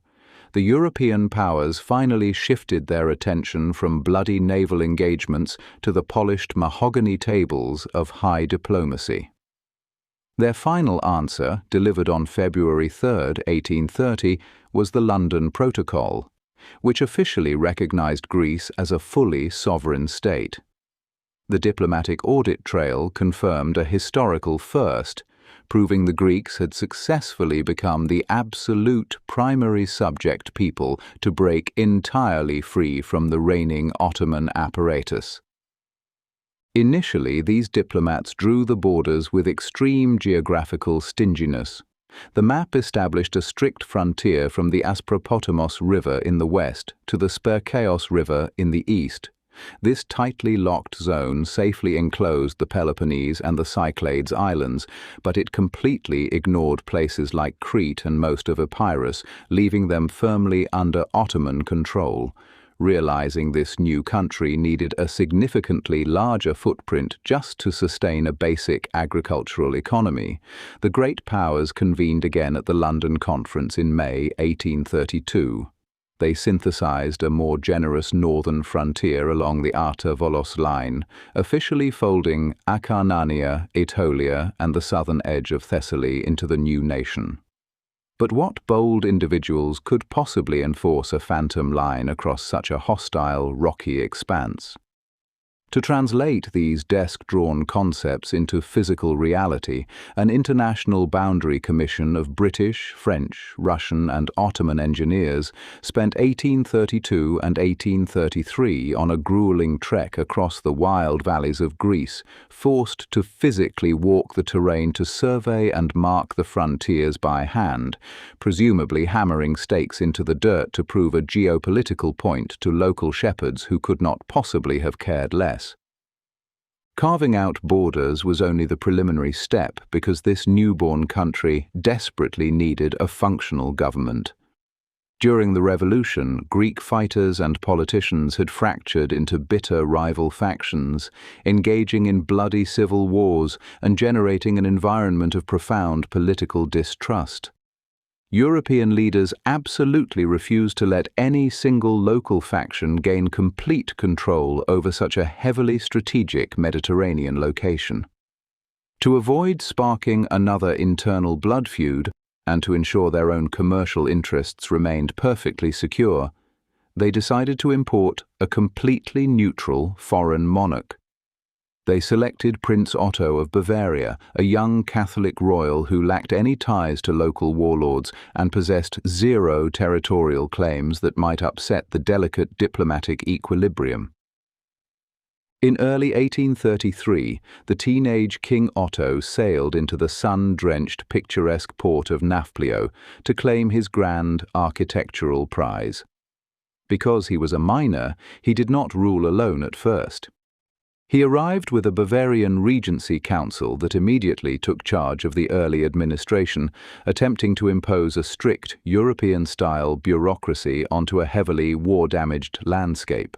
Speaker 1: the European powers finally shifted their attention from bloody naval engagements to the polished mahogany tables of high diplomacy. Their final answer, delivered on February 3, 1830, was the London Protocol, which officially recognized Greece as a fully sovereign state. The diplomatic audit trail confirmed a historical first, proving the Greeks had successfully become the absolute primary subject people to break entirely free from the reigning Ottoman apparatus. Initially, these diplomats drew the borders with extreme geographical stinginess. The map established a strict frontier from the Aspropotomos River in the west to the Spercheios River in the east. This tightly locked zone safely enclosed the Peloponnese and the Cyclades Islands, but it completely ignored places like Crete and most of Epirus, leaving them firmly under Ottoman control. Realizing this new country needed a significantly larger footprint just to sustain a basic agricultural economy, the great powers convened again at the London Conference in May 1832. They synthesized a more generous northern frontier along the Arta Volos line, officially folding Acarnania, Aetolia, and the southern edge of Thessaly into the new nation. But what bold individuals could possibly enforce a phantom line across such a hostile, rocky expanse? To translate these desk-drawn concepts into physical reality, an international boundary commission of British, French, Russian, and Ottoman engineers spent 1832 and 1833 on a grueling trek across the wild valleys of Greece, forced to physically walk the terrain to survey and mark the frontiers by hand, presumably hammering stakes into the dirt to prove a geopolitical point to local shepherds who could not possibly have cared less. Carving out borders was only the preliminary step because this newborn country desperately needed a functional government. During the revolution, Greek fighters and politicians had fractured into bitter rival factions, engaging in bloody civil wars and generating an environment of profound political distrust. European leaders absolutely refused to let any single local faction gain complete control over such a heavily strategic Mediterranean location. To avoid sparking another internal blood feud, and to ensure their own commercial interests remained perfectly secure, they decided to import a completely neutral foreign monarch. They selected Prince Otto of Bavaria, a young Catholic royal who lacked any ties to local warlords and possessed zero territorial claims that might upset the delicate diplomatic equilibrium. In early 1833, the teenage King Otto sailed into the sun-drenched, picturesque port of Nafplio to claim his grand architectural prize. Because he was a minor, he did not rule alone at first. He arrived with a Bavarian Regency Council that immediately took charge of the early administration, attempting to impose a strict European-style bureaucracy onto a heavily war-damaged landscape.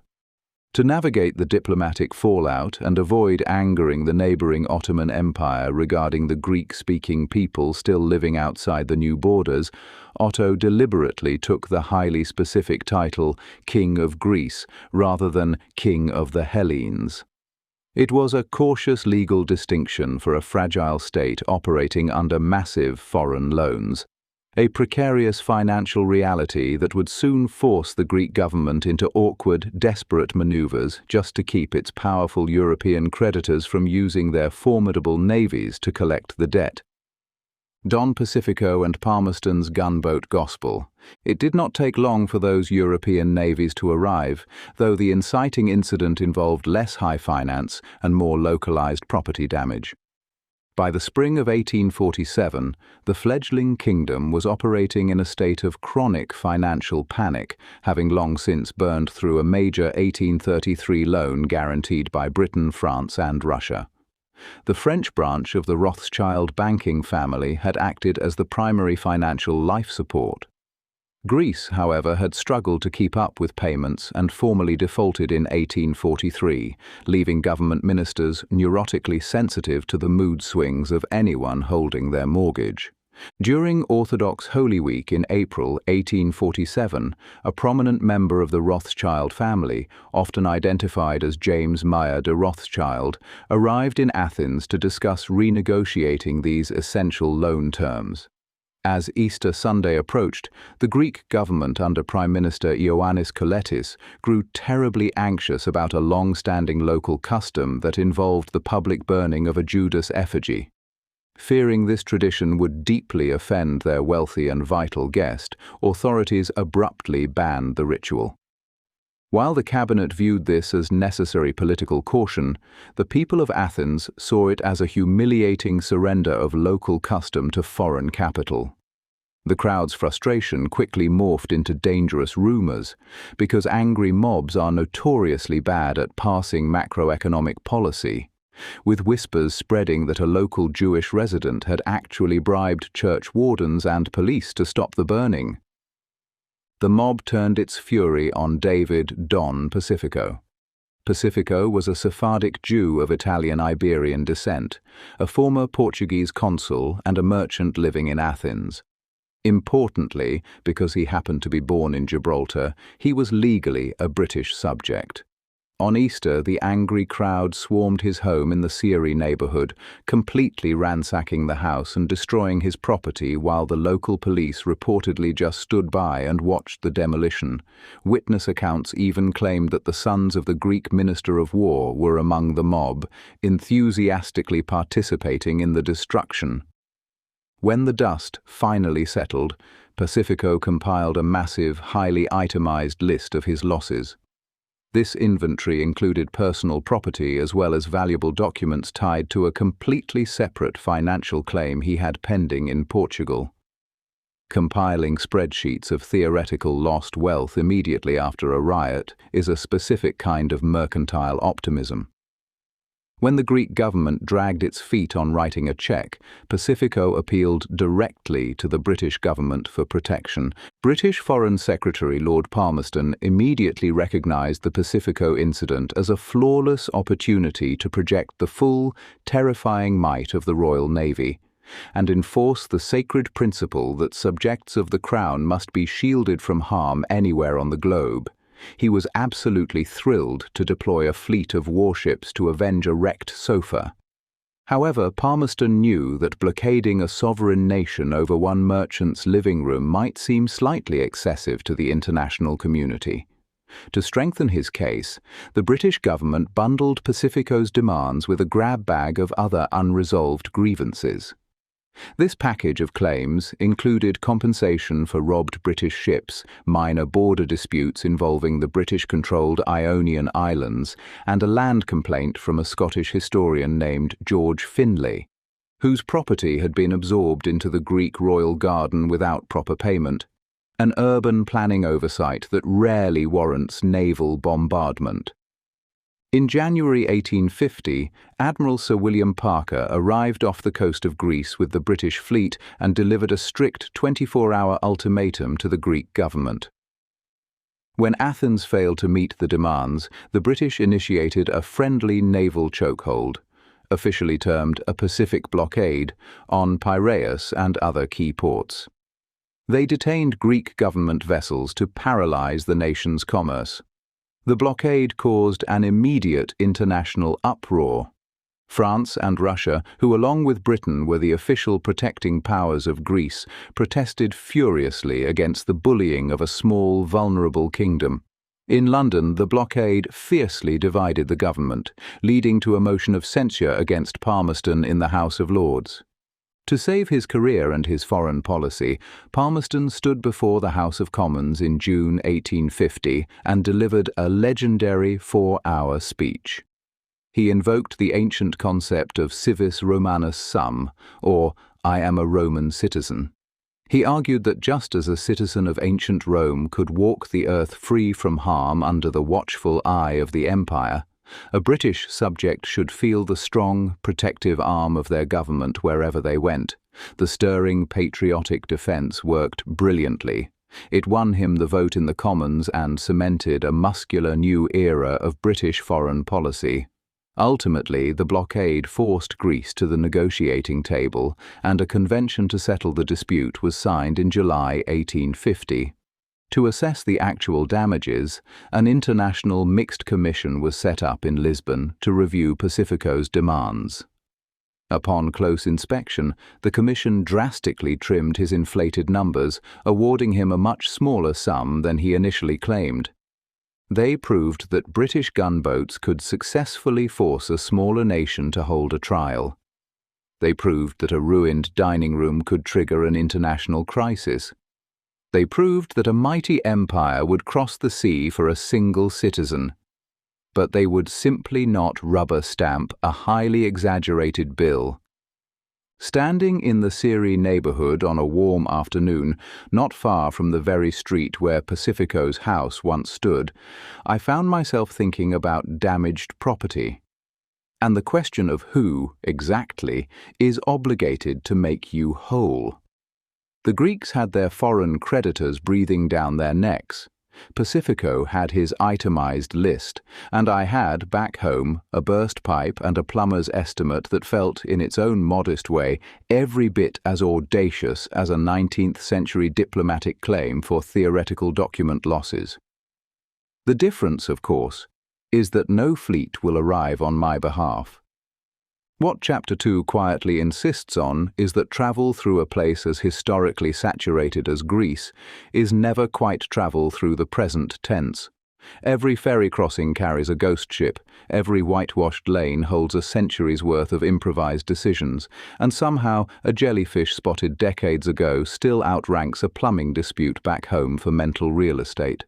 Speaker 1: To navigate the diplomatic fallout and avoid angering the neighboring Ottoman Empire regarding the Greek-speaking people still living outside the new borders, Otto deliberately took the highly specific title King of Greece rather than King of the Hellenes. It was a cautious legal distinction for a fragile state operating under massive foreign loans, a precarious financial reality that would soon force the Greek government into awkward, desperate maneuvers just to keep its powerful European creditors from using their formidable navies to collect the debt. Don Pacifico and Palmerston's gunboat gospel. It did not take long for those European navies to arrive, though the inciting incident involved less high finance and more localized property damage. By the spring of 1847, the fledgling kingdom was operating in a state of chronic financial panic, having long since burned through a major 1833 loan guaranteed by Britain, France, and Russia. The French branch of the Rothschild banking family had acted as the primary financial life support. Greece, however, had struggled to keep up with payments and formally defaulted in 1843, leaving government ministers neurotically sensitive to the mood swings of anyone holding their mortgage. During Orthodox Holy Week in April 1847, a prominent member of the Rothschild family, often identified as James Meyer de Rothschild, arrived in Athens to discuss renegotiating these essential loan terms. As Easter Sunday approached, the Greek government under Prime Minister Ioannis Koletis grew terribly anxious about a long-standing local custom that involved the public burning of a Judas effigy. Fearing this tradition would deeply offend their wealthy and vital guest, authorities abruptly banned the ritual. While the cabinet viewed this as necessary political caution, the people of Athens saw it as a humiliating surrender of local custom to foreign capital. The crowd's frustration quickly morphed into dangerous rumors, because angry mobs are notoriously bad at passing macroeconomic policy, with whispers spreading that a local Jewish resident had actually bribed church wardens and police to stop the burning. The mob turned its fury on David Don Pacifico. Pacifico was a Sephardic Jew of Italian-Iberian descent, a former Portuguese consul and a merchant living in Athens. Importantly, because he happened to be born in Gibraltar, he was legally a British subject. On Easter, the angry crowd swarmed his home in the Ferry neighborhood, completely ransacking the house and destroying his property while the local police reportedly just stood by and watched the demolition. Witness accounts even claimed that the sons of the Greek Minister of War were among the mob, enthusiastically participating in the destruction. When the dust finally settled, Pacifico compiled a massive, highly itemized list of his losses. This inventory included personal property as well as valuable documents tied to a completely separate financial claim he had pending in Portugal. Compiling spreadsheets of theoretical lost wealth immediately after a riot is a specific kind of mercantile optimism. When the Greek government dragged its feet on writing a check, Pacifico appealed directly to the British government for protection. British Foreign Secretary Lord Palmerston immediately recognised the Pacifico incident as a flawless opportunity to project the full, terrifying might of the Royal Navy, and enforce the sacred principle that subjects of the Crown must be shielded from harm anywhere on the globe. He was absolutely thrilled to deploy a fleet of warships to avenge a wrecked sofa. However, Palmerston knew that blockading a sovereign nation over one merchant's living room might seem slightly excessive to the international community. To strengthen his case, the British government bundled Pacifico's demands with a grab bag of other unresolved grievances. This package of claims included compensation for robbed British ships, minor border disputes involving the British-controlled Ionian Islands, and a land complaint from a Scottish historian named George Finlay, whose property had been absorbed into the Greek royal garden without proper payment, an urban planning oversight that rarely warrants naval bombardment. In January 1850, Admiral Sir William Parker arrived off the coast of Greece with the British fleet and delivered a strict 24-hour ultimatum to the Greek government. When Athens failed to meet the demands, the British initiated a friendly naval chokehold, officially termed a Pacific blockade, on Piraeus and other key ports. They detained Greek government vessels to paralyze the nation's commerce. The blockade caused an immediate international uproar. France and Russia, who along with Britain were the official protecting powers of Greece, protested furiously against the bullying of a small, vulnerable kingdom. In London, the blockade fiercely divided the government, leading to a motion of censure against Palmerston in the House of Lords. To save his career and his foreign policy, Palmerston stood before the House of Commons in June 1850 and delivered a legendary 4-hour speech. He invoked the ancient concept of civis Romanus sum, or I am a Roman citizen. He argued that just as a citizen of ancient Rome could walk the earth free from harm under the watchful eye of the empire, a British subject should feel the strong, protective arm of their government wherever they went. The stirring, patriotic defence worked brilliantly. It won him the vote in the Commons and cemented a muscular new era of British foreign policy. Ultimately, the blockade forced Greece to the negotiating table, and a convention to settle the dispute was signed in July 1850. To assess the actual damages, an international mixed commission was set up in Lisbon to review Pacifico's demands. Upon close inspection, the commission drastically trimmed his inflated numbers, awarding him a much smaller sum than he initially claimed. They proved that British gunboats could successfully force a smaller nation to hold a trial. They proved that a ruined dining room could trigger an international crisis. They proved that a mighty empire would cross the sea for a single citizen. But they would simply not rubber stamp a highly exaggerated bill. Standing in the Ferry neighborhood on a warm afternoon, not far from the very street where Pacifico's house once stood, I found myself thinking about damaged property, and the question of who, exactly, is obligated to make you whole. The Greeks had their foreign creditors breathing down their necks. Pacifico had his itemized list, and I had, back home, a burst pipe and a plumber's estimate that felt, in its own modest way, every bit as audacious as a 19th-century diplomatic claim for theoretical document losses. The difference, of course, is that no fleet will arrive on my behalf. What Chapter 2 quietly insists on is that travel through a place as historically saturated as Greece is never quite travel through the present tense. Every ferry crossing carries a ghost ship, every whitewashed lane holds a century's worth of improvised decisions, and somehow a jellyfish spotted decades ago still outranks a plumbing dispute back home for mental real estate.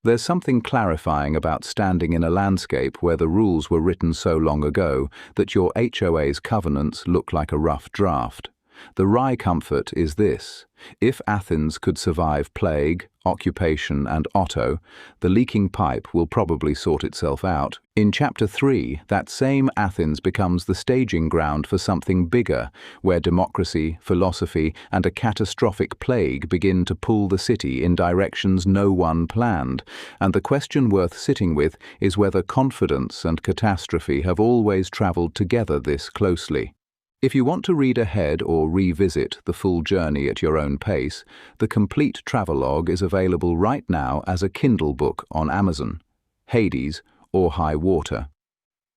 Speaker 1: There's something clarifying about standing in a landscape where the rules were written so long ago that your HOA's covenants look like a rough draft. The wry comfort is this: if Athens could survive plague, occupation, and Otto, the leaking pipe will probably sort itself out. In Chapter 3, that same Athens becomes the staging ground for something bigger, where democracy, philosophy, and a catastrophic plague begin to pull the city in directions no one planned, and the question worth sitting with is whether confidence and catastrophe have always traveled together this closely. If you want to read ahead or revisit the full journey at your own pace, the complete travelogue is available right now as a Kindle book on Amazon, Hades, or High Water.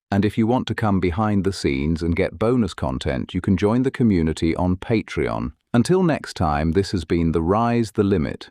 Speaker 1: And if you want to come behind the scenes and get bonus content, you can join the community on Patreon. Until next time, this has been The Rise the Limit.